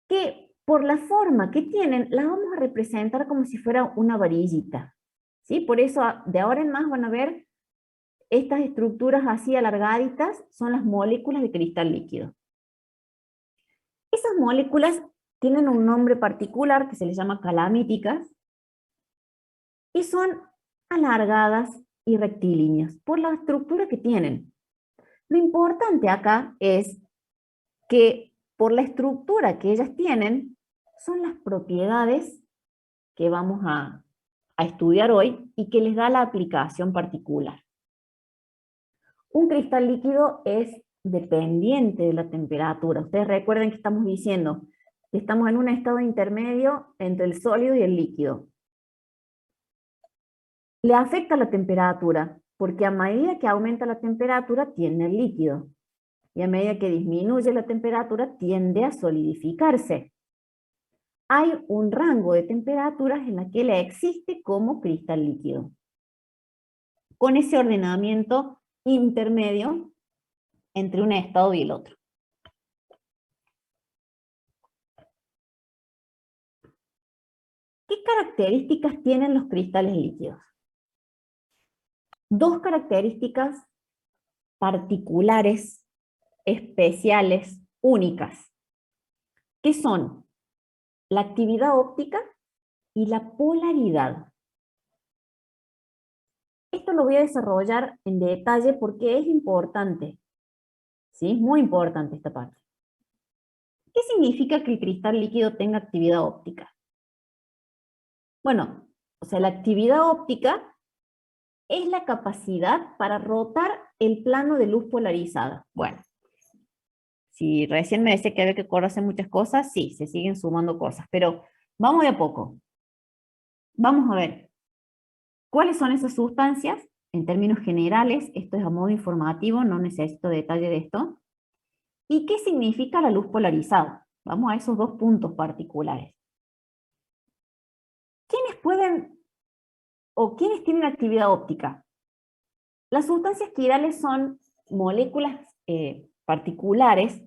que por la forma que tienen las vamos a representar como si fuera una varillita. ¿Sí? Por eso de ahora en más van a ver estas estructuras así alargaditas son las moléculas de cristal líquido. Esas moléculas tienen un nombre particular que se les llama calamíticas y son alargadas y rectilíneas por la estructura que tienen. Lo importante acá es que por la estructura que ellas tienen son las propiedades que vamos a estudiar hoy y que les da la aplicación particular. Un cristal líquido es dependiente de la temperatura. Ustedes recuerden que estamos diciendo que estamos en un estado intermedio entre el sólido y el líquido. Le afecta la temperatura, porque a medida que aumenta la temperatura tiende el líquido. Y a medida que disminuye la temperatura tiende a solidificarse. Hay un rango de temperaturas en la que él existe como cristal líquido. Con ese ordenamiento intermedio entre un estado y el otro. ¿Qué características tienen los cristales líquidos? Dos características particulares, especiales, únicas, que son la actividad óptica y la polaridad. Esto lo voy a desarrollar en detalle porque es importante, ¿sí? Es muy importante esta parte. ¿Qué significa que el cristal líquido tenga actividad óptica? Bueno, o sea, la actividad óptica es la capacidad para rotar el plano de luz polarizada. Bueno, si recién me decía que había que conocer muchas cosas, sí, se siguen sumando cosas, pero vamos de a poco. Vamos a ver, ¿cuáles son esas sustancias? En términos generales, esto es a modo informativo, no necesito detalle de esto. ¿Y qué significa la luz polarizada? Vamos a esos dos puntos particulares. ¿Quiénes pueden o quiénes tienen actividad óptica? Las sustancias quirales son moléculas particulares,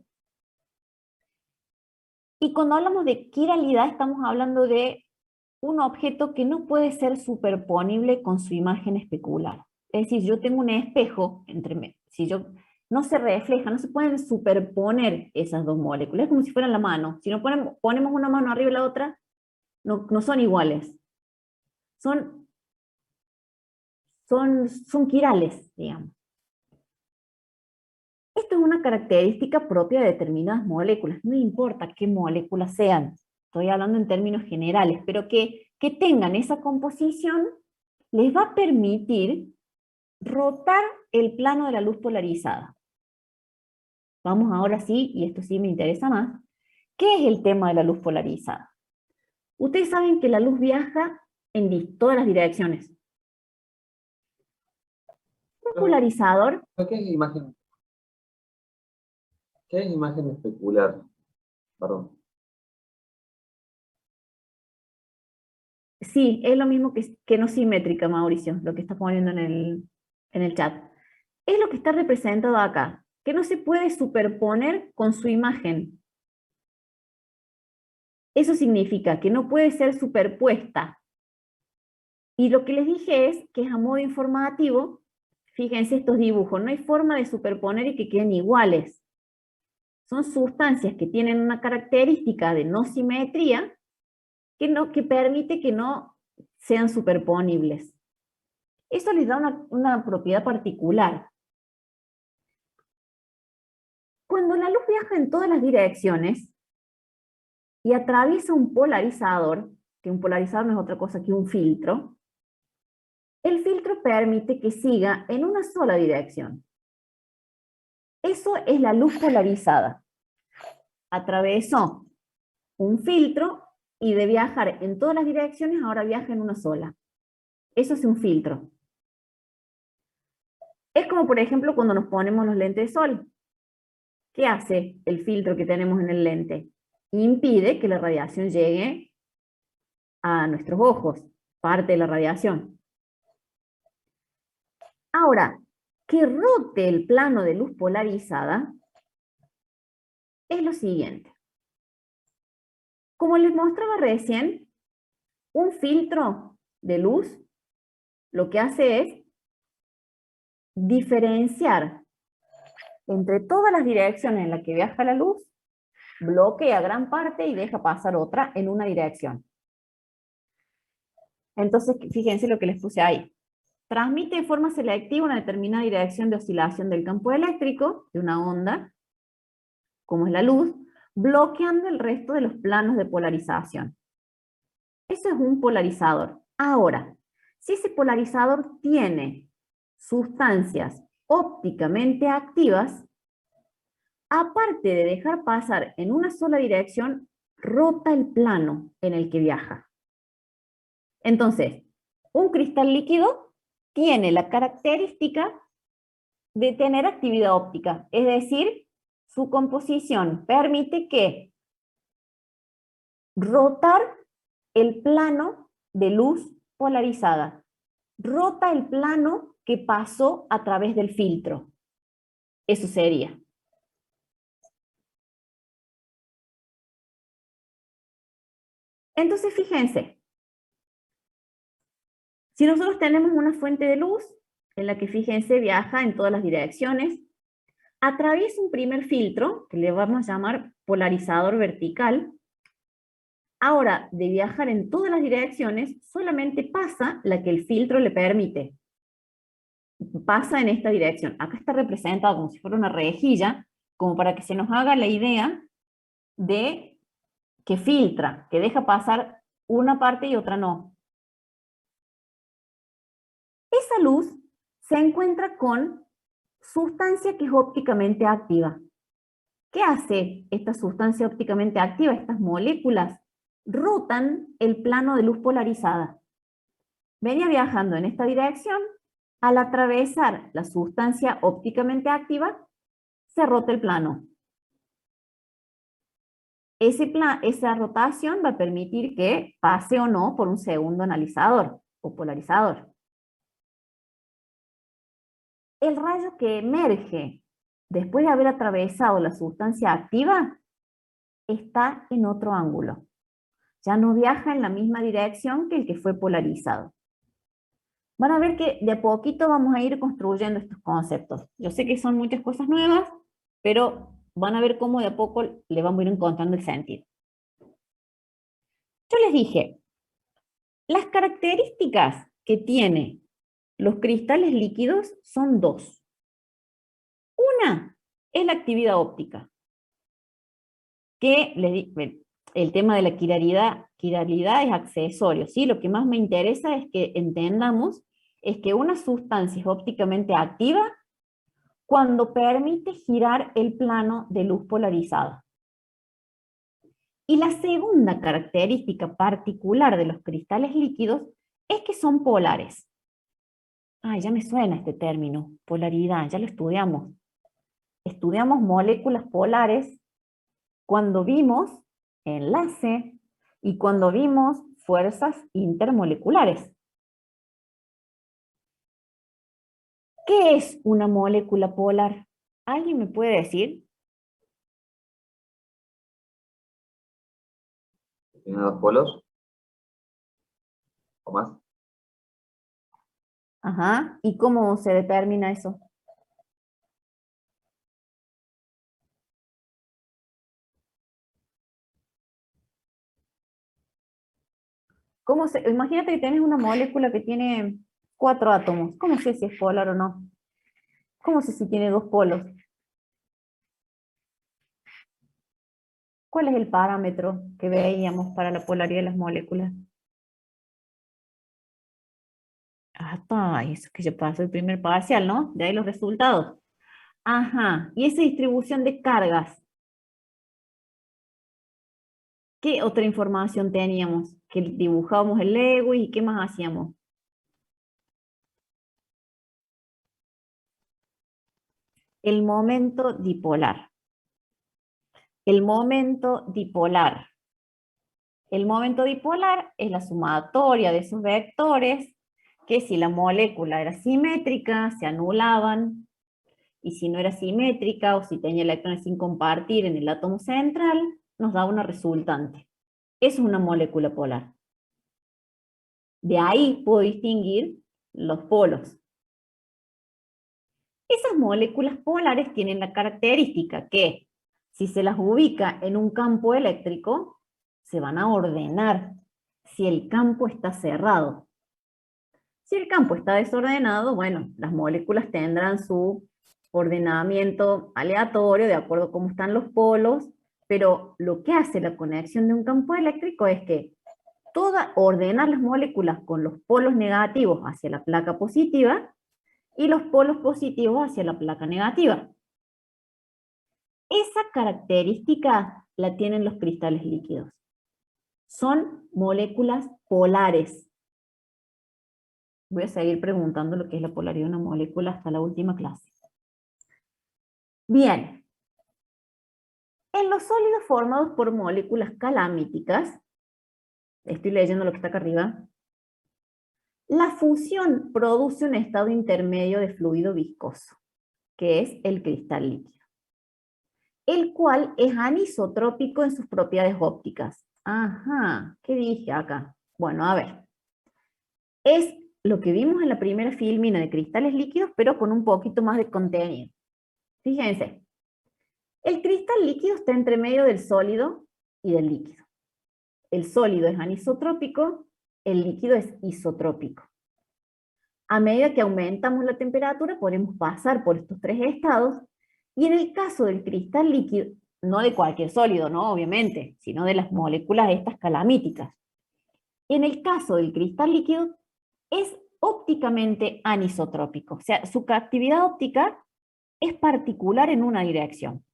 y cuando hablamos de quiralidad estamos hablando de un objeto que no puede ser superponible con su imagen especular. Es decir, yo tengo un espejo, si yo no se refleja, no se pueden superponer esas dos moléculas, es como si fueran la mano. Si no ponemos una mano arriba de la otra, no son iguales. Son quirales, digamos. Esto es una característica propia de determinadas moléculas, no importa qué moléculas sean, estoy hablando en términos generales, pero que tengan esa composición les va a permitir rotar el plano de la luz polarizada. Vamos ahora sí, y esto sí me interesa más, ¿qué es el tema de la luz polarizada? Ustedes saben que la luz viaja en todas las direcciones. Un polarizador... ¿Qué es imagen? ¿Qué es imagen especular? Perdón. Sí, es lo mismo que no simétrica, Mauricio, lo que está poniendo en el chat. Es lo que está representado acá, que no se puede superponer con su imagen. Eso significa que no puede ser superpuesta. Y lo que les dije es que es a modo informativo, fíjense estos dibujos, no hay forma de superponer y que queden iguales. Son sustancias que tienen una característica de no simetría que permite que no sean superponibles. Eso les da una propiedad particular. Cuando la luz viaja en todas las direcciones y atraviesa un polarizador, que un polarizador no es otra cosa que un filtro, el filtro permite que siga en una sola dirección. Eso es la luz polarizada. Atravesó un filtro y de viajar en todas las direcciones ahora viaja en una sola. Eso es un filtro. Es como por ejemplo cuando nos ponemos los lentes de sol. ¿Qué hace el filtro que tenemos en el lente? Impide que la radiación llegue a nuestros ojos, parte de la radiación. Ahora, que rote el plano de luz polarizada es lo siguiente. Como les mostraba recién, un filtro de luz lo que hace es diferenciar entre todas las direcciones en las que viaja la luz, bloquea gran parte y deja pasar otra en una dirección. Entonces, fíjense lo que les puse ahí. Transmite de forma selectiva una determinada dirección de oscilación del campo eléctrico, de una onda, como es la luz, bloqueando el resto de los planos de polarización. Eso es un polarizador. Ahora, si ese polarizador tiene sustancias ópticamente activas, aparte de dejar pasar en una sola dirección, rota el plano en el que viaja. Entonces, un cristal líquido tiene la característica de tener actividad óptica, es decir, su composición permite que rotar el plano de luz polarizada, rota el plano que pasó a través del filtro. Eso sería. Entonces, fíjense, si nosotros tenemos una fuente de luz, en la que, fíjense, viaja en todas las direcciones, atraviesa un primer filtro, que le vamos a llamar polarizador vertical. Ahora, de viajar en todas las direcciones, solamente pasa la que el filtro le permite. Pasa en esta dirección. Acá está representado como si fuera una rejilla, como para que se nos haga la idea de que filtra, que deja pasar una parte y otra no. Esa luz se encuentra con sustancia que es ópticamente activa. ¿Qué hace esta sustancia ópticamente activa? Estas moléculas rotan el plano de luz polarizada. Venía viajando en esta dirección, al atravesar la sustancia ópticamente activa, se rota el plano. Esa rotación va a permitir que pase o no por un segundo analizador o polarizador. El rayo que emerge después de haber atravesado la sustancia activa está en otro ángulo. Ya no viaja en la misma dirección que el que fue polarizado. Van a ver que de a poquito vamos a ir construyendo estos conceptos. Yo sé que son muchas cosas nuevas, pero van a ver cómo de a poco le vamos a ir encontrando el sentido. Yo les dije, las características que tienen los cristales líquidos son dos. Una es la actividad óptica, que el tema de la quiralidad es accesorio, ¿sí? Lo que más me interesa es que entendamos es que una sustancia es ópticamente activa cuando permite girar el plano de luz polarizada. Y la segunda característica particular de los cristales líquidos es que son polares. Ay, ya me suena este término, polaridad, ya lo estudiamos. Estudiamos moléculas polares cuando vimos enlace y cuando vimos fuerzas intermoleculares. ¿Qué es una molécula polar? ¿Alguien me puede decir? ¿Tiene dos polos? ¿O más? Ajá. ¿Y cómo se determina eso? Imagínate que tienes una molécula que tiene 4 átomos. ¿Cómo sé si es polar o no? ¿Cómo sé si tiene 2 polos? ¿Cuál es el parámetro que veíamos para la polaridad de las moléculas? Ah, está, eso que ya pasó el primer parcial, ¿no? De ahí los resultados. Ajá, y esa distribución de cargas. ¿Qué otra información teníamos? Que dibujábamos el Lewis y ¿qué más hacíamos? El momento dipolar. El momento dipolar. El momento dipolar es la sumatoria de esos vectores que si la molécula era simétrica se anulaban y si no era simétrica o si tenía electrones sin compartir en el átomo central nos da una resultante. Eso es una molécula polar. De ahí puedo distinguir los polos. Esas moléculas polares tienen la característica que si se las ubica en un campo eléctrico, se van a ordenar si el campo está cerrado. Si el campo está desordenado, bueno, las moléculas tendrán su ordenamiento aleatorio de acuerdo a cómo están los polos, pero lo que hace la conexión de un campo eléctrico es que ordenar las moléculas con los polos negativos hacia la placa positiva y los polos positivos hacia la placa negativa. Esa característica la tienen los cristales líquidos. Son moléculas polares. Voy a seguir preguntando lo que es la polaridad de una molécula hasta la última clase. Bien. En los sólidos formados por moléculas calamíticas, estoy leyendo lo que está acá arriba, la fusión produce un estado intermedio de fluido viscoso, que es el cristal líquido, el cual es anisotrópico en sus propiedades ópticas. Ajá, ¿qué dije acá? Bueno, a ver. Es lo que vimos en la primera filmina de cristales líquidos, pero con un poquito más de contenido. Fíjense, el cristal líquido está entre medio del sólido y del líquido. El sólido es anisotrópico, el líquido es isotrópico. A medida que aumentamos la temperatura, podemos pasar por estos tres estados, y en el caso del cristal líquido, no de cualquier sólido, ¿no? Obviamente, sino de las moléculas estas calamíticas. En el caso del cristal líquido, es ópticamente anisotrópico, o sea, su actividad óptica es particular en una dirección.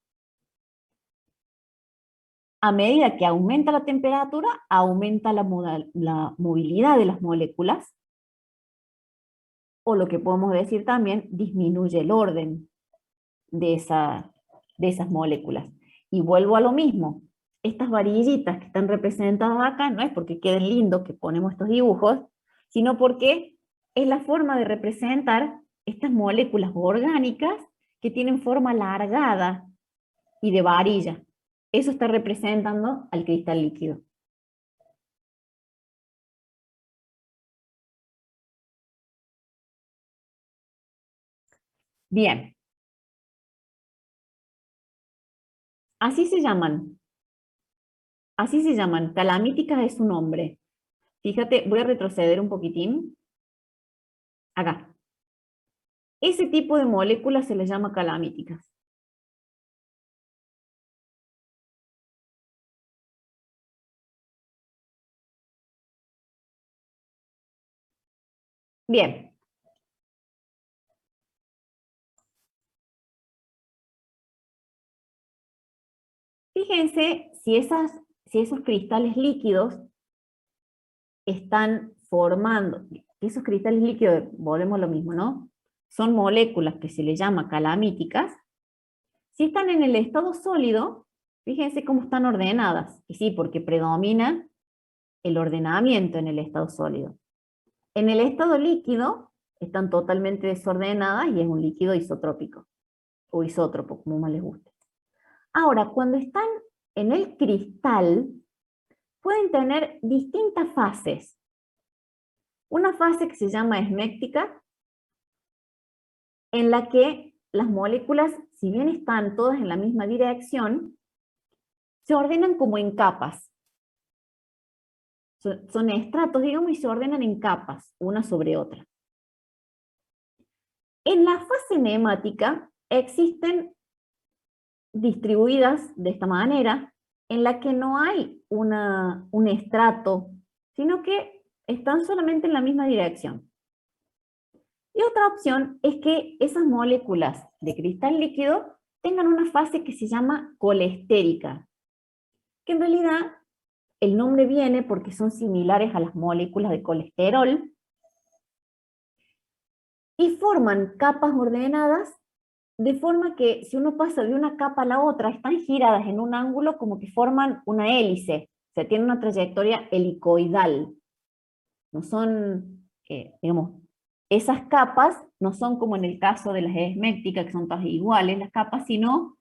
A medida que aumenta la temperatura, aumenta la movilidad de las moléculas, o lo que podemos decir también, disminuye el orden de esas moléculas. Y vuelvo a lo mismo, estas varillitas que están representadas acá, no es porque queden lindos que ponemos estos dibujos, sino porque es la forma de representar estas moléculas orgánicas que tienen forma alargada y de varilla. Eso está representando al cristal líquido. Bien. Así se llaman. Así se llaman. Calamíticas es su nombre. Fíjate, voy a retroceder un poquitín. Acá. Ese tipo de moléculas se les llama calamíticas. Bien. Fíjense si esos cristales líquidos están formando, esos cristales líquidos, volvemos a lo mismo, ¿no? Son moléculas que se les llama calamíticas. Si están en el estado sólido, fíjense cómo están ordenadas. Y sí, porque predomina el ordenamiento en el estado sólido. En el estado líquido están totalmente desordenadas y es un líquido isotrópico, o isótropo, como más les guste. Ahora, cuando están en el cristal, pueden tener distintas fases. Una fase que se llama esméctica, en la que las moléculas, si bien están todas en la misma dirección, se ordenan como en capas. Son estratos, digamos, y se ordenan en capas, una sobre otra. En la fase nemática existen distribuidas de esta manera, en la que no hay un estrato, sino que están solamente en la misma dirección. Y otra opción es que esas moléculas de cristal líquido tengan una fase que se llama colestérica, que en realidad el nombre viene porque son similares a las moléculas de colesterol y forman capas ordenadas de forma que si uno pasa de una capa a la otra, están giradas en un ángulo como que forman una hélice, o sea, tienen una trayectoria helicoidal. No son, digamos, esas capas no son como en el caso de las esmécticas, que son todas iguales las capas, sino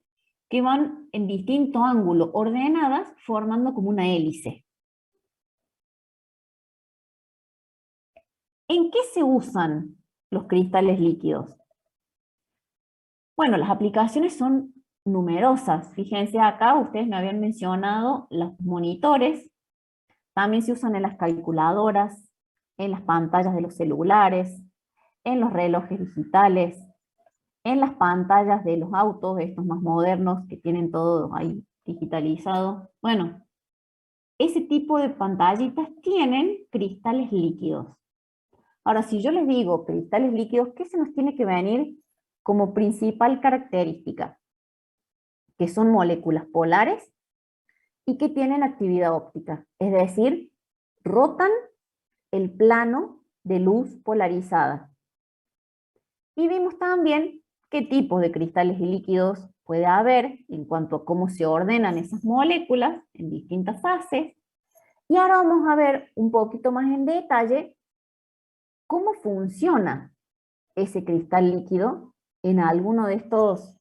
que van en distinto ángulo, ordenadas, formando como una hélice. ¿En qué se usan los cristales líquidos? Bueno, las aplicaciones son numerosas. Fíjense acá, ustedes me habían mencionado los monitores, también se usan en las calculadoras, en las pantallas de los celulares, en los relojes digitales, en las pantallas de los autos, estos más modernos que tienen todo ahí digitalizado. Bueno, ese tipo de pantallitas tienen cristales líquidos. Ahora, si yo les digo cristales líquidos, ¿qué se nos tiene que venir como principal característica? Que son moléculas polares y que tienen actividad óptica, es decir, rotan el plano de luz polarizada. Y vimos también qué tipos de cristales y líquidos puede haber en cuanto a cómo se ordenan esas moléculas en distintas fases. Y ahora vamos a ver un poquito más en detalle cómo funciona ese cristal líquido en alguno de estos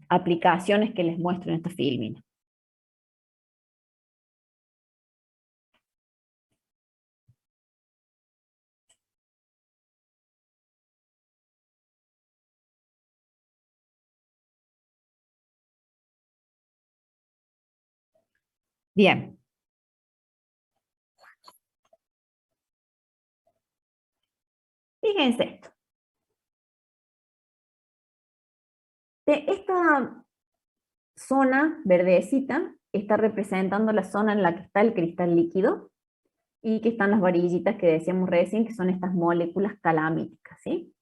aplicaciones que les muestro en esta filmina. Bien. Fíjense esto. zona verdecita está representando la zona en la que está el cristal líquido y que están las varillitas que decíamos recién, que son estas moléculas calamíticas, ¿sí?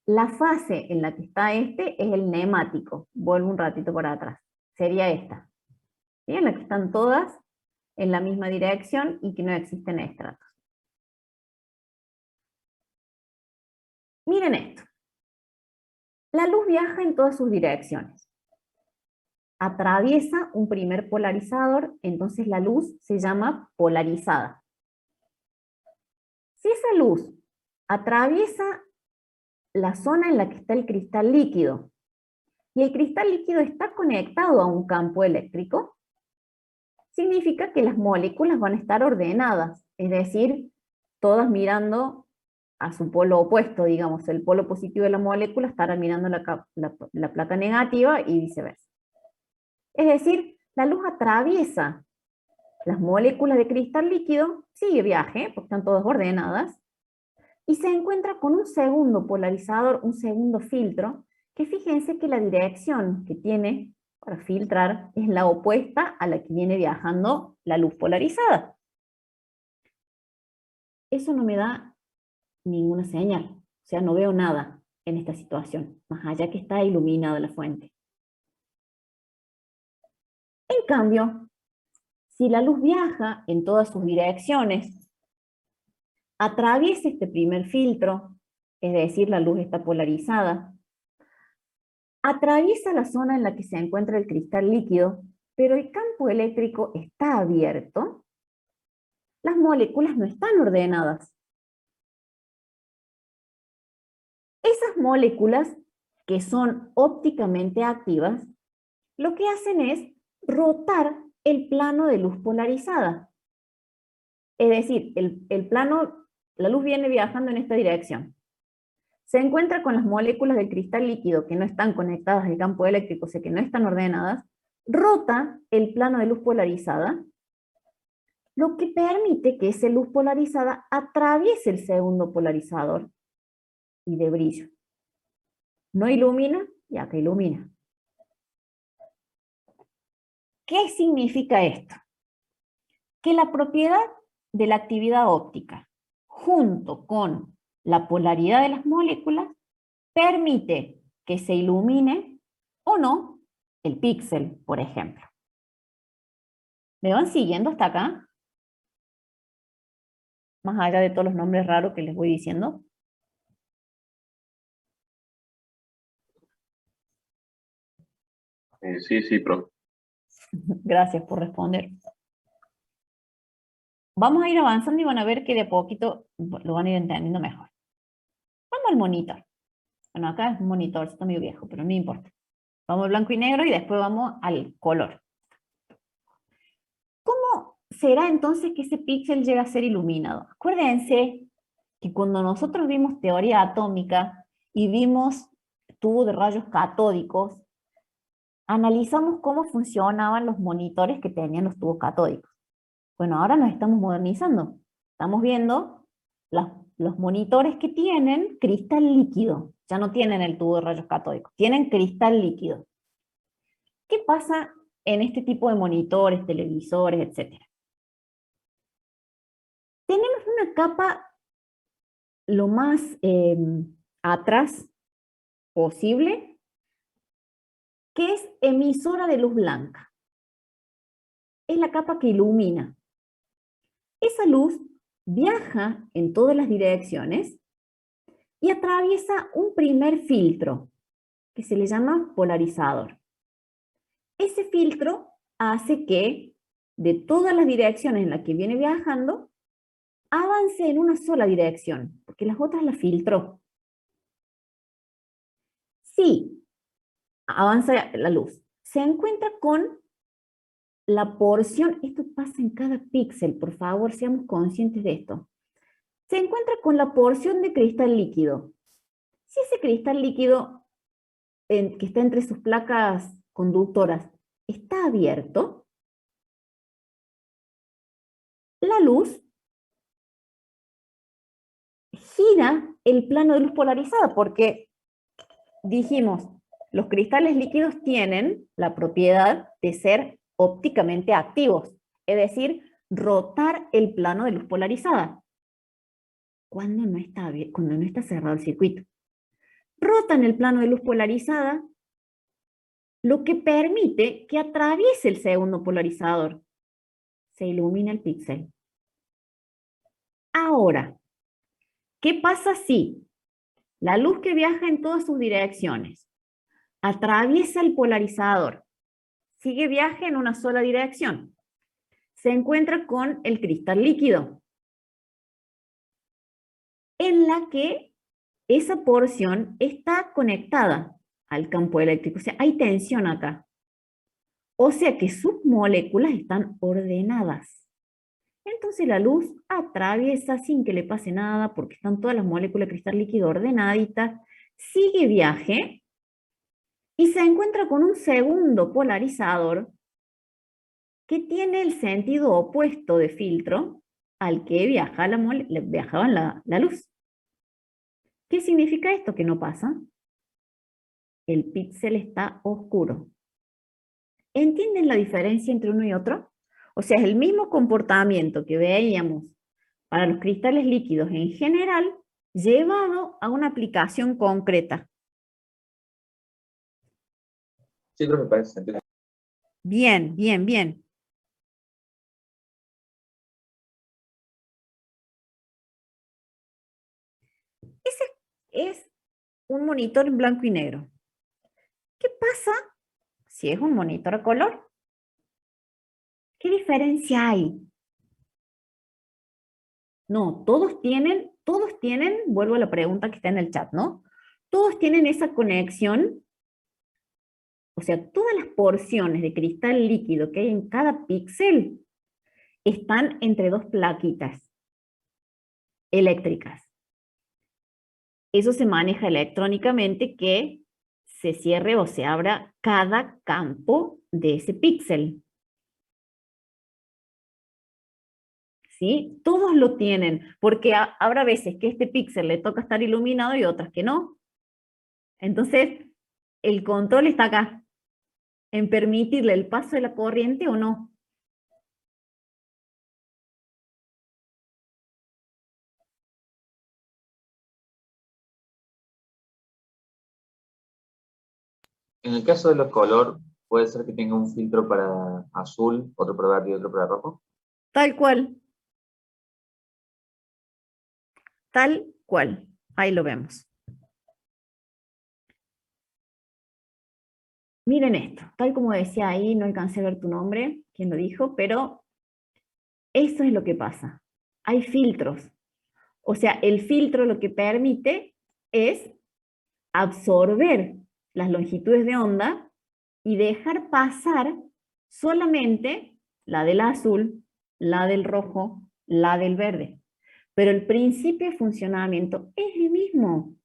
La fase en la que está este es el nemático. Vuelvo un ratito para atrás. Sería esta, ¿sí? En la que están todas en la misma dirección y que no existen estratos. Miren esto. La luz viaja en todas sus direcciones. Atraviesa un primer polarizador, entonces la luz se llama polarizada. Si esa luz atraviesa la zona en la que está el cristal líquido, y el cristal líquido está conectado a un campo eléctrico, significa que las moléculas van a estar ordenadas, es decir, todas mirando a su polo opuesto, digamos, el polo positivo de la molécula estará mirando la placa negativa y viceversa. Es decir, la luz atraviesa las moléculas de cristal líquido, sigue viaje, porque están todas ordenadas, y se encuentra con un segundo polarizador, un segundo filtro, que fíjense que la dirección que tiene para filtrar es la opuesta a la que viene viajando la luz polarizada. Eso no me da ninguna señal, o sea, no veo nada en esta situación, más allá que está iluminada la fuente. En cambio, si la luz viaja en todas sus direcciones, atraviesa este primer filtro, es decir, la luz está polarizada, atraviesa la zona en la que se encuentra el cristal líquido, pero el campo eléctrico está abierto, las moléculas no están ordenadas. Esas moléculas que son ópticamente activas, lo que hacen es rotar el plano de luz polarizada. Es decir, el plano, la luz viene viajando en esta dirección. Se encuentra con las moléculas del cristal líquido que no están conectadas al campo eléctrico, o sea que no están ordenadas, rota el plano de luz polarizada, lo que permite que esa luz polarizada atraviese el segundo polarizador y de brillo. No ilumina y acá ilumina. ¿Qué significa esto? Que la propiedad de la actividad óptica, junto con la polaridad de las moléculas, permite que se ilumine o no el píxel, por ejemplo. ¿Me van siguiendo hasta acá? Más allá de todos los nombres raros que les voy diciendo. Sí, profe. Gracias por responder. Vamos a ir avanzando y van a ver que de a poquito lo van a ir entendiendo mejor. Vamos al monitor. Bueno, acá es un monitor, está medio viejo, pero no importa. Vamos al blanco y negro y después vamos al color. ¿Cómo será entonces que ese píxel llega a ser iluminado? Acuérdense que cuando nosotros vimos teoría atómica y vimos tubo de rayos catódicos, analizamos cómo funcionaban los monitores que tenían los tubos catódicos. Bueno, ahora nos estamos modernizando. Estamos viendo los monitores que tienen cristal líquido. Ya no tienen el tubo de rayos catódicos, tienen cristal líquido. ¿Qué pasa en este tipo de monitores, televisores, etcétera? Tenemos una capa lo más atrás posible, que es emisora de luz blanca. Es la capa que ilumina. Esa luz viaja en todas las direcciones y atraviesa un primer filtro, que se le llama polarizador. Ese filtro hace que, de todas las direcciones en las que viene viajando, avance en una sola dirección, porque las otras las filtró. Si avanza la luz, se encuentra con la porción, esto pasa en cada píxel, por favor, seamos conscientes de esto. Se encuentra con la porción de cristal líquido. Si ese cristal líquido que está entre sus placas conductoras está abierto, la luz gira el plano de luz polarizada, porque dijimos, Los cristales líquidos tienen la propiedad de ser ópticamente activos, es decir, rotar el plano de luz polarizada cuando no está cerrado el circuito. Rotan el plano de luz polarizada, lo que permite que atraviese el segundo polarizador. Se ilumina el píxel. Ahora, ¿qué pasa si la luz que viaja en todas sus direcciones atraviesa el polarizador, sigue viaje en una sola dirección, se encuentra con el cristal líquido, en la que esa porción está conectada al campo eléctrico? O sea, hay tensión acá. O sea que sus moléculas están ordenadas. Entonces la luz atraviesa sin que le pase nada, porque están todas las moléculas de cristal líquido ordenaditas, sigue viaje y se encuentra con un segundo polarizador que tiene el sentido opuesto de filtro al que viajaba la luz. ¿Qué significa esto que no pasa? El píxel está oscuro. ¿Entienden la diferencia entre uno y otro? O sea, es el mismo comportamiento que veíamos para los cristales líquidos en general, llevado a una aplicación concreta. Sí, creo que parece sentido. Bien, bien, bien. Ese es un monitor en blanco y negro. ¿Qué pasa si es un monitor a color? ¿Qué diferencia hay? No, todos tienen, vuelvo a la pregunta que está en el chat, ¿no? Todos tienen esa conexión, o sea, todas las porciones de cristal líquido que hay en cada píxel están entre dos plaquitas eléctricas. Eso se maneja electrónicamente, que se cierre o se abra cada campo de ese píxel. ¿Sí? Todos lo tienen, porque habrá veces que este píxel le toca estar iluminado y otras que no. Entonces, el control está acá, en permitirle el paso de la corriente o no. En el caso de los color, puede ser que tenga un filtro para azul, otro para verde y otro para rojo. Tal cual. Tal cual. Ahí lo vemos. Miren esto, tal como decía ahí, no alcancé a ver tu nombre, quién lo dijo, pero eso es lo que pasa. Hay filtros. O sea, el filtro lo que permite es absorber las longitudes de onda y dejar pasar solamente la del azul, la del rojo, la del verde. Pero el principio de funcionamiento es el mismo.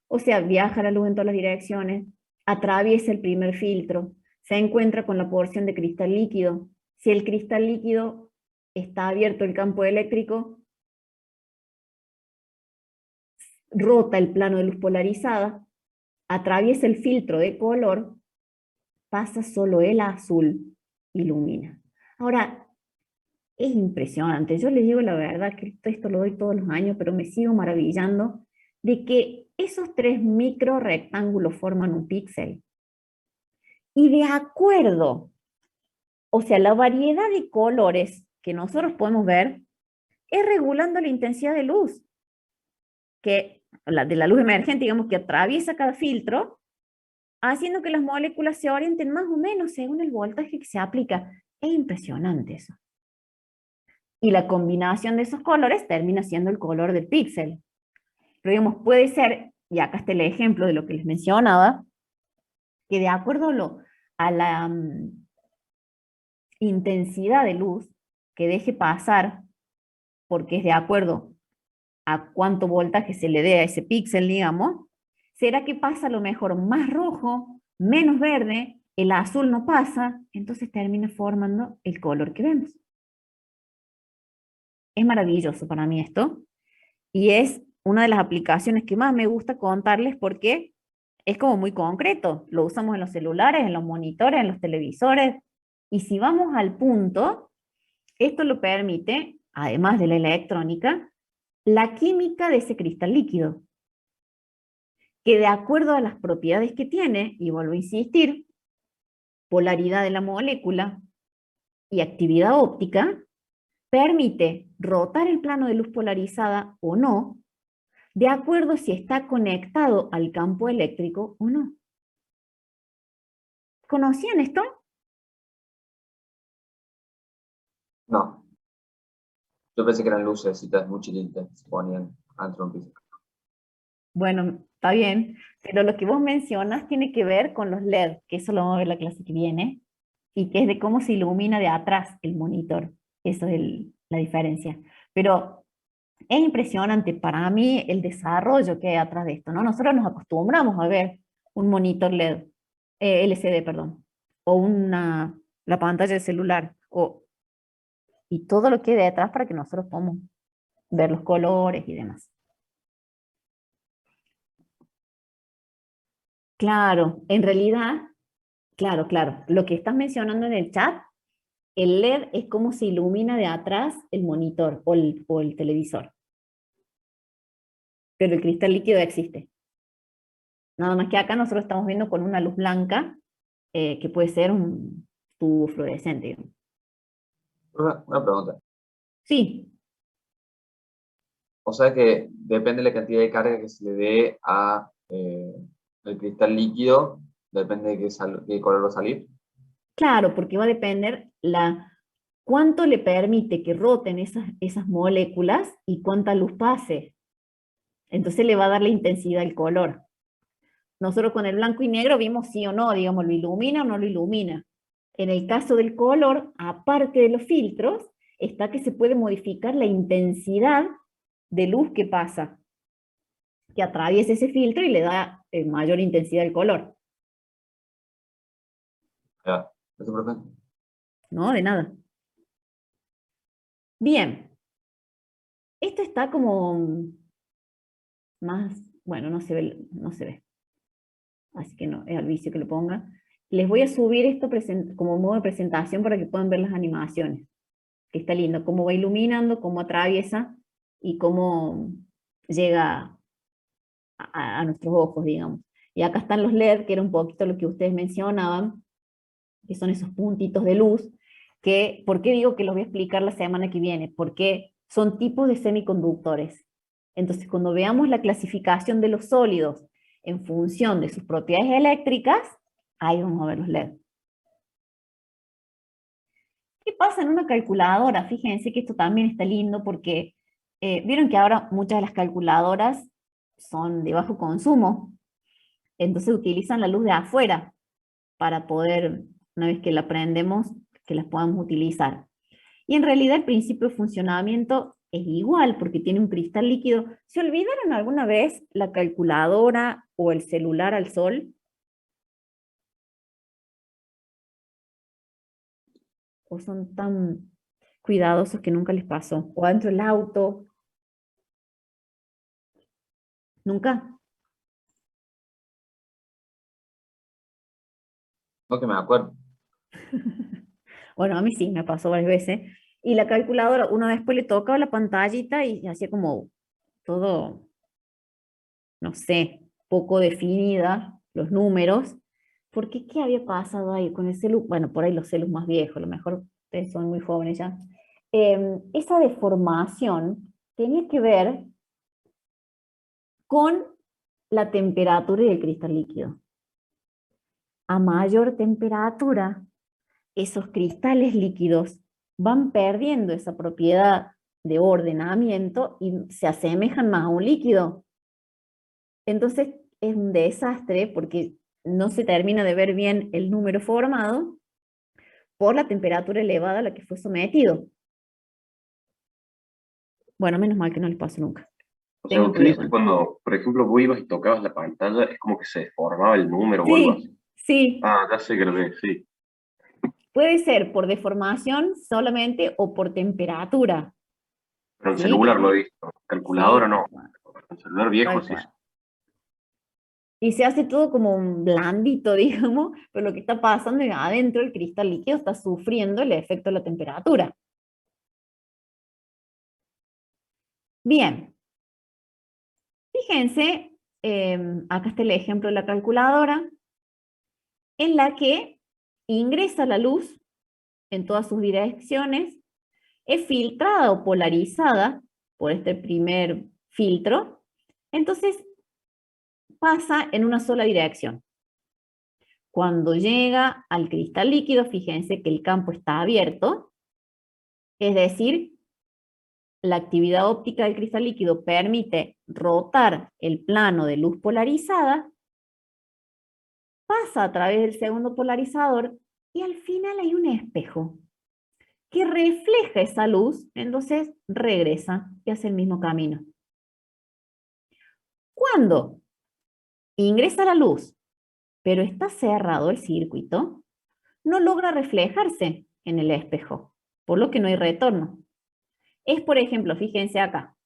O sea, viaja la luz en todas las direcciones, atraviesa el primer filtro, se encuentra con la porción de cristal líquido. Si el cristal líquido está abierto el campo eléctrico, rota el plano de luz polarizada, atraviesa el filtro de color, pasa solo el azul, ilumina. Ahora, es impresionante. Yo les digo la verdad que esto lo doy todos los años, pero me sigo maravillando de que esos 3 micro rectángulos forman un píxel. Y de acuerdo, o sea, la variedad de colores que nosotros podemos ver es regulando la intensidad de luz, que de la luz emergente, digamos, que atraviesa cada filtro, haciendo que las moléculas se orienten más o menos según el voltaje que se aplica. Es impresionante eso. Y la combinación de esos colores termina siendo el color del píxel. Pero digamos, puede ser, y acá está el ejemplo de lo que les mencionaba, que de acuerdo a la intensidad de luz que deje pasar, porque es de acuerdo a cuánto voltaje se le dé a ese píxel, digamos, será que pasa a lo mejor más rojo, menos verde, el azul no pasa, entonces termina formando el color que vemos. Es maravilloso para mí esto, y es una de las aplicaciones que más me gusta contarles porque es como muy concreto. Lo usamos en los celulares, en los monitores, en los televisores. Y si vamos al punto, esto lo permite, además de la electrónica, la química de ese cristal líquido, que de acuerdo a las propiedades que tiene, y vuelvo a insistir, polaridad de la molécula y actividad óptica, permite rotar el plano de luz polarizada o no, de acuerdo si está conectado al campo eléctrico o no. ¿Conocían esto? No, yo pensé que eran lucecitas muy chiquitas, se ponían adentro de un piso. Bueno, está bien, pero lo que vos mencionas tiene que ver con los LED, que eso lo vamos a ver la clase que viene, y que es de cómo se ilumina de atrás el monitor. Eso es la diferencia. Pero es impresionante para mí el desarrollo que hay atrás de esto, ¿no? Nosotros nos acostumbramos a ver un monitor LED, LCD, perdón, o la pantalla del celular, y todo lo que hay detrás para que nosotros podamos ver los colores y demás. Claro, en realidad, claro, lo que estás mencionando en el chat, el LED es como se ilumina de atrás el monitor o el televisor, pero el cristal líquido existe. Nada más que acá nosotros estamos viendo con una luz blanca, que puede ser un tubo fluorescente, digamos. Una pregunta. Sí, O sea que depende de la cantidad de carga que se le dé a el cristal líquido, depende de qué color va a salir. claro, porque va a depender cuánto le permite que roten esas moléculas y cuánta luz pase. Entonces le va a dar la intensidad al color. Nosotros con el blanco y negro vimos sí o no, digamos, lo ilumina o no lo ilumina. En el caso del color, aparte de los filtros, está que se puede modificar la intensidad de luz que pasa, que atraviesa ese filtro y le da mayor intensidad al color. Ya, ¿eso, profe? No, de nada. Bien, esto está como más, bueno, no se ve. Así que no, es al vicio que lo ponga. Les voy a subir esto como modo de presentación para que puedan ver las animaciones, que está lindo, cómo va iluminando, cómo atraviesa y cómo llega a nuestros ojos, digamos. Y acá están los LED, que era un poquito lo que ustedes mencionaban, que son esos puntitos de luz, que, ¿por qué digo que los voy a explicar la semana que viene? Porque son tipos de semiconductores. Entonces, cuando veamos la clasificación de los sólidos en función de sus propiedades eléctricas, ahí vamos a ver los LED. ¿Qué pasa en una calculadora? Fíjense que esto también está lindo porque vieron que ahora muchas de las calculadoras son de bajo consumo, entonces utilizan la luz de afuera para poder, una vez que la aprendemos, que las podamos utilizar. Y en realidad el principio de funcionamiento es igual porque tiene un cristal líquido. ¿Se olvidaron alguna vez la calculadora o el celular al sol? ¿O son tan cuidadosos que nunca les pasó? ¿O adentro del auto? ¿Nunca? No que me acuerdo. Bueno, a mí sí, me pasó varias veces. Y la calculadora, uno después le tocaba la pantallita y hacía como todo, no sé, poco definida, los números. Porque qué había pasado ahí con el celu? Bueno, por ahí los celus más viejos, a lo mejor ustedes son muy jóvenes ya. Esa deformación tenía que ver con la temperatura del cristal líquido. A mayor temperatura, esos cristales líquidos van perdiendo esa propiedad de ordenamiento y se asemejan más a un líquido. Entonces es un desastre porque no se termina de ver bien el número formado por la temperatura elevada a la que fue sometido. Bueno, menos mal que no les pasó nunca. O sea, Tengan usted cuidado dice con eso. cuando, por ejemplo, vos ibas y tocabas la pantalla, es como que se deformaba el número o algo así. Sí, sí. Ah, ya sé que lo ve, sí. Puede ser por deformación solamente o por temperatura. Pero el Sí, celular lo he visto. Calculadora sí, no. tal cual. El celular viejo Tal sí. cual. y se hace todo como un blandito, digamos, pero lo que está pasando es que adentro el cristal líquido está sufriendo el efecto de la temperatura. Bien, fíjense, acá está el ejemplo de la calculadora, en la que ingresa la luz en todas sus direcciones, es filtrada o polarizada por este primer filtro, entonces pasa en una sola dirección. Cuando llega al cristal líquido, fíjense que el campo está abierto, es decir, la actividad óptica del cristal líquido permite rotar el plano de luz polarizada, pasa a través del segundo polarizador y al final hay un espejo que refleja esa luz, entonces regresa y hace el mismo camino. Cuando ingresa la luz, pero está cerrado el circuito, no logra reflejarse en el espejo, por lo que no hay retorno. Es, por ejemplo, fíjense acá,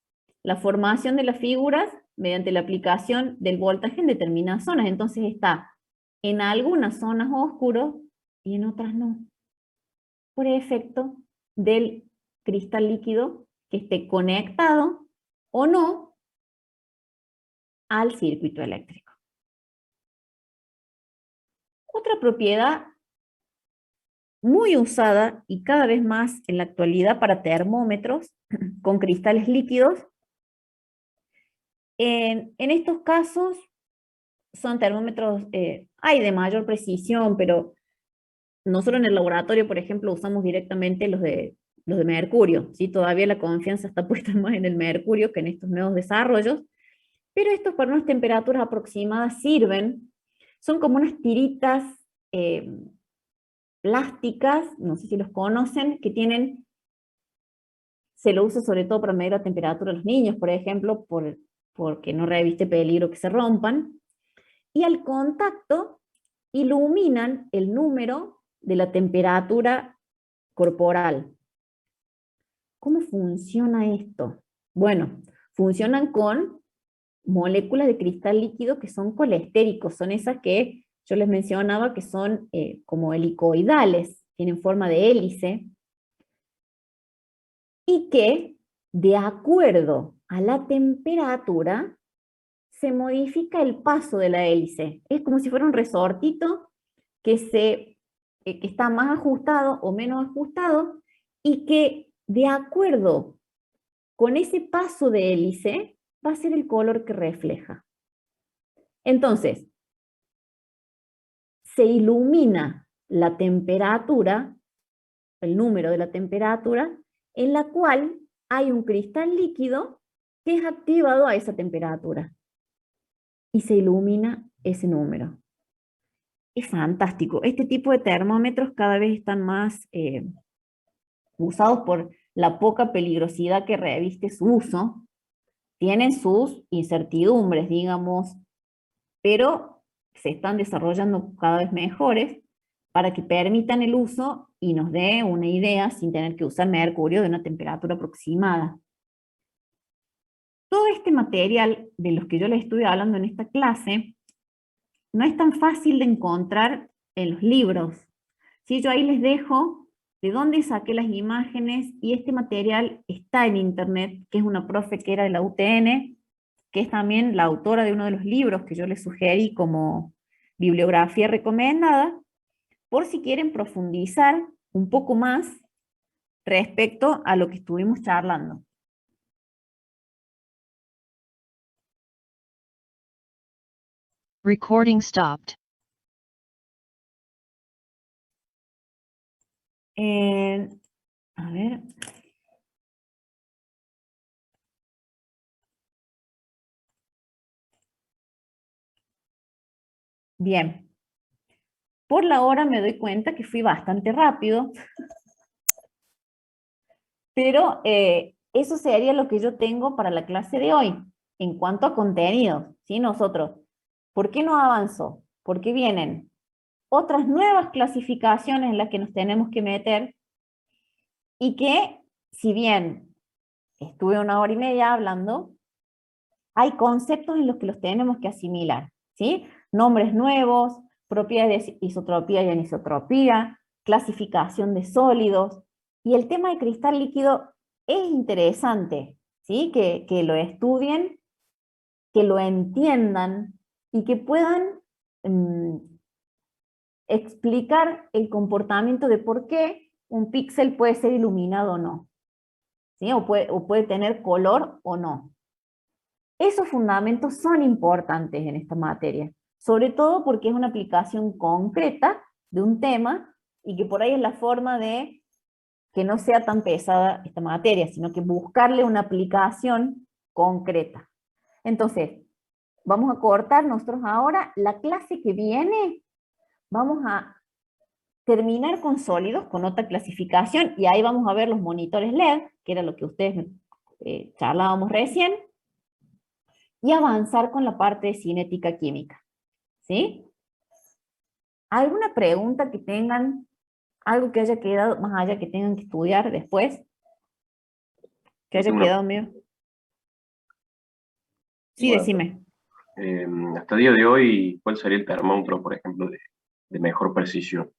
la formación de las figuras mediante la aplicación del voltaje en determinadas zonas. Entonces está en algunas zonas oscuro y en otras no, por efecto del cristal líquido que esté conectado o no al circuito eléctrico. Otra propiedad muy usada y cada vez más en la actualidad para termómetros con cristales líquidos. En estos casos son termómetros, hay de mayor precisión, pero nosotros en el laboratorio, por ejemplo, usamos directamente los de mercurio, ¿sí? Todavía la confianza está puesta más en el mercurio que en estos nuevos desarrollos, pero estos para unas temperaturas aproximadas sirven, son como unas tiritas plásticas, no sé si los conocen, que tienen, se lo usa sobre todo para medir la temperatura de los niños, por ejemplo, porque no reviste peligro que se rompan, y al contacto iluminan el número de la temperatura corporal. ¿Cómo funciona esto? Bueno, funcionan con moléculas de cristal líquido que son colestéricos, son esas que yo les mencionaba que son como helicoidales, tienen forma de hélice, y que de acuerdo a la temperatura se modifica el paso de la hélice. Es como si fuera un resortito que está más ajustado o menos ajustado y que de acuerdo con ese paso de hélice va a ser el color que refleja. Entonces, se ilumina la temperatura, el número de la temperatura, en la cual hay un cristal líquido que es activado a esa temperatura. Y se ilumina ese número. Es fantástico. Este tipo de termómetros cada vez están más usados por la poca peligrosidad que reviste su uso. Tienen sus incertidumbres, digamos, pero se están desarrollando cada vez mejores para que permitan el uso y nos dé una idea sin tener que usar mercurio de una temperatura aproximada. Todo este material de los que yo les estuve hablando en esta clase no es tan fácil de encontrar en los libros. ¿Sí? Yo ahí les dejo de dónde saqué las imágenes y este material está en internet, que es una profe que era de la UTN, que es también la autora de uno de los libros que yo les sugerí como bibliografía recomendada, por si quieren profundizar un poco más respecto a lo que estuvimos charlando. Recording stopped. A ver. Bien. Por la hora me doy cuenta que fui bastante rápido, pero eso sería lo que yo tengo para la clase de hoy, en cuanto a contenidos, ¿sí? Nosotros, ¿por qué no avanzó? Porque vienen otras nuevas clasificaciones en las que nos tenemos que meter y que, si bien estuve 1 hora y media hablando, hay conceptos en los que los tenemos que asimilar. ¿sí? Nombres nuevos, propiedades de isotropía y anisotropía, clasificación de sólidos. Y el tema de cristal líquido es interesante, ¿sí? Que lo estudien, que lo entiendan y que puedan explicar el comportamiento de por qué un píxel puede ser iluminado o no, ¿sí? O puede tener color o no. Esos fundamentos son importantes en esta materia, sobre todo porque es una aplicación concreta de un tema y que por ahí es la forma de que no sea tan pesada esta materia, sino que buscarle una aplicación concreta. Entonces, vamos a cortar nosotros ahora. La clase que viene, vamos a terminar con sólidos, con otra clasificación, y ahí vamos a ver los monitores LED, que era lo que ustedes charlábamos recién, y avanzar con la parte de cinética química. ¿Sí? ¿Alguna pregunta que tengan? ¿Algo que haya quedado más allá que tengan que estudiar después? ¿Que haya quedado mío? Sí, Bueno, decime. Hasta el día de hoy, ¿cuál sería el termómetro, por ejemplo, de mejor precisión?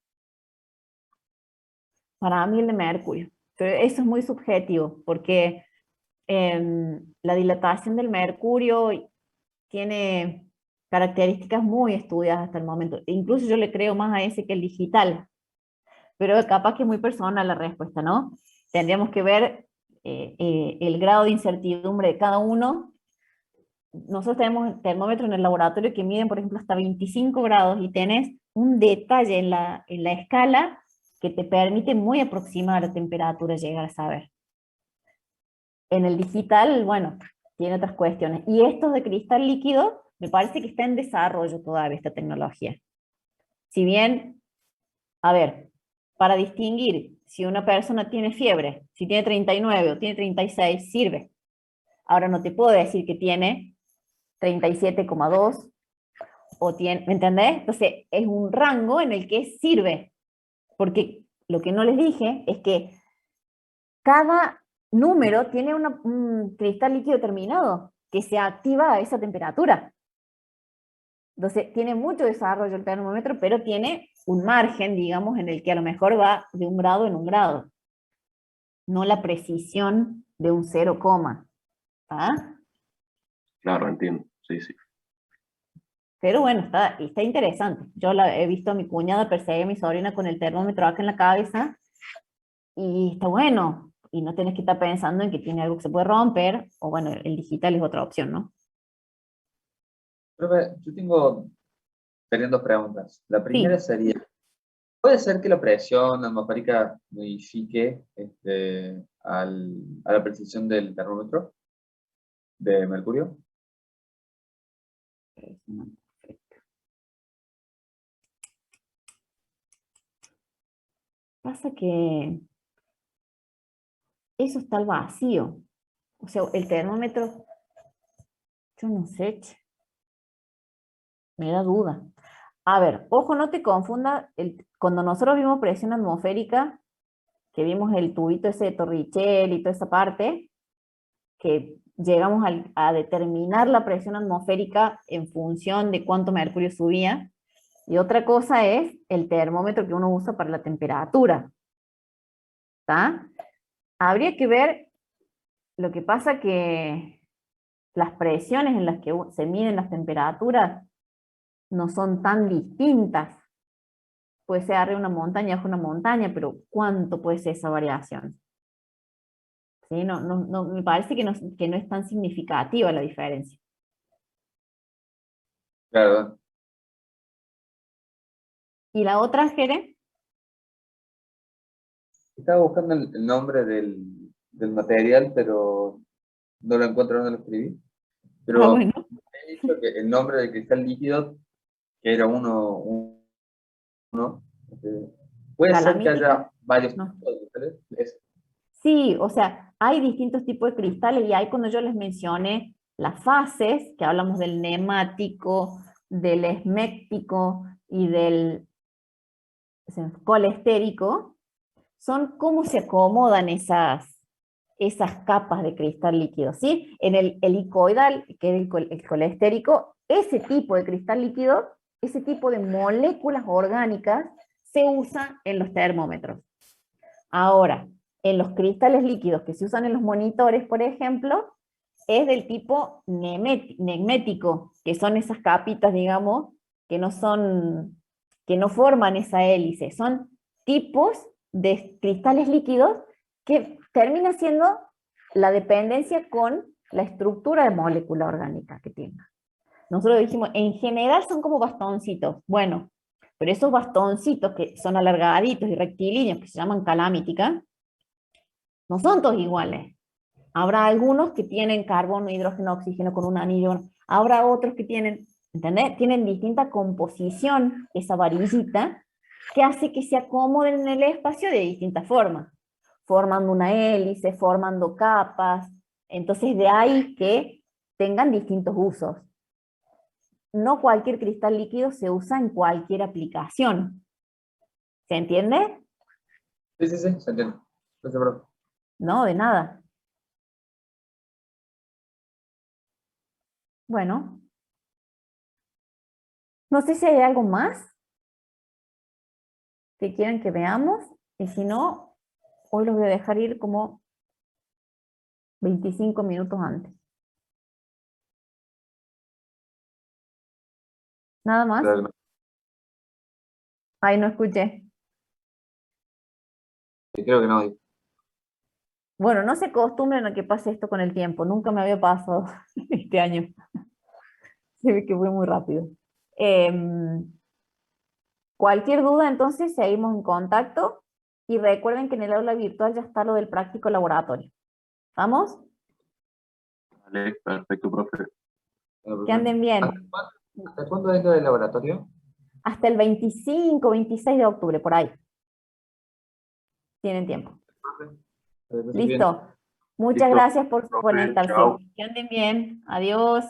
Para mí el de mercurio. Pero eso es muy subjetivo, porque la dilatación del mercurio tiene características muy estudiadas hasta el momento. Incluso yo le creo más a ese que el digital. Pero capaz que es muy personal la respuesta, ¿no? Tendríamos que ver el grado de incertidumbre de cada uno. Nosotros tenemos termómetros en el laboratorio que miden, por ejemplo, hasta 25 grados y tenés un detalle en la escala que te permite muy aproximar la temperatura llegar a saber. En el digital, bueno, tiene otras cuestiones. Y estos de cristal líquido, me parece que está en desarrollo todavía esta tecnología. Si bien, a ver, para distinguir si una persona tiene fiebre, si tiene 39 o tiene 36, sirve. Ahora no te puedo decir que tiene 37,2 o tiene, ¿me entendés? Entonces es un rango en el que sirve, porque lo que no les dije es que cada número tiene un cristal líquido determinado que se activa a esa temperatura. Entonces tiene mucho desarrollo el termómetro, pero tiene un margen, digamos, en el que a lo mejor va de un grado en un grado, no la precisión de un 0, ¿ah? Claro, entiendo, sí, sí. Pero bueno, está interesante. Yo he visto a mi cuñada perseguir a mi sobrina con el termómetro acá en la cabeza y está bueno. Y no tienes que estar pensando en que tiene algo que se puede romper, o bueno, el digital es otra opción, ¿no? profe, serían dos preguntas. La primera Sí, sería, ¿puede ser que la presión atmosférica modifique a la precisión del termómetro de mercurio? pasa que eso está al vacío. O sea, el termómetro, yo no sé, me da duda. A ver, ojo, no te confunda, cuando nosotros vimos presión atmosférica, que vimos el tubito ese de Torricelli y toda esa parte, que llegamos a determinar la presión atmosférica en función de cuánto mercurio subía, y otra cosa es el termómetro que uno usa para la temperatura. ¿Está? Habría que ver, lo que pasa que las presiones en las que se miden las temperaturas no son tan distintas. Puede ser arriba una montaña, abajo una montaña, pero ¿cuánto puede ser esa variación? ¿Sí? No, me parece que no es tan significativa la diferencia. Claro, ¿Y la otra, Jere? estaba buscando el nombre del material, pero no lo encuentro donde lo escribí. Ah, Pero bueno. he dicho que el nombre del cristal líquido, que era uno, puede ser que ¿Calamítica? haya varios No. tipos de cristales. Sí, o sea, hay distintos tipos de cristales y hay cuando yo les mencioné las fases, que hablamos del nemático, del esméctico y del colestérico, son cómo se acomodan esas capas de cristal líquido, ¿sí? En el helicoidal, que es el colestérico, ese tipo de cristal líquido, ese tipo de moléculas orgánicas, se usa en los termómetros. Ahora, en los cristales líquidos que se usan en los monitores, por ejemplo, es del tipo negmético, que son esas capitas, digamos, que no forman esa hélice, son tipos de cristales líquidos que termina siendo la dependencia con la estructura de molécula orgánica que tenga. Nosotros dijimos, en general son como bastoncitos. Bueno, pero esos bastoncitos que son alargaditos y rectilíneos, que se llaman calamítica, no son todos iguales. Habrá algunos que tienen carbono, hidrógeno, oxígeno con un anillo. Habrá otros que tienen, ¿entendés? Tienen distinta composición, esa varillita, que hace que se acomoden en el espacio de distintas formas, formando una hélice, formando capas. Entonces de ahí que tengan distintos usos. No cualquier cristal líquido se usa en cualquier aplicación. ¿Se entiende? Sí, se entiende. No se preocupe. No, de nada. Bueno, no sé si hay algo más que quieran que veamos, y si no, hoy los voy a dejar ir como 25 minutos antes. ¿Nada más? Creo que no. Ay, no escuché. Creo que no. Bueno, no se acostumbren a que pase esto con el tiempo. Nunca me había pasado este año. Se ve que fue muy rápido. Cualquier duda, entonces, seguimos en contacto. Y recuerden que en el aula virtual ya está lo del práctico laboratorio. ¿Vamos? Vale, perfecto, profe. Que anden bien. ¿Hasta cuándo es lo del laboratorio? Hasta el 25, 26 de octubre, por ahí. Tienen tiempo. Bien. Listo. Muchas Listo, gracias por profe, conectarse. chao. Que anden bien. Adiós.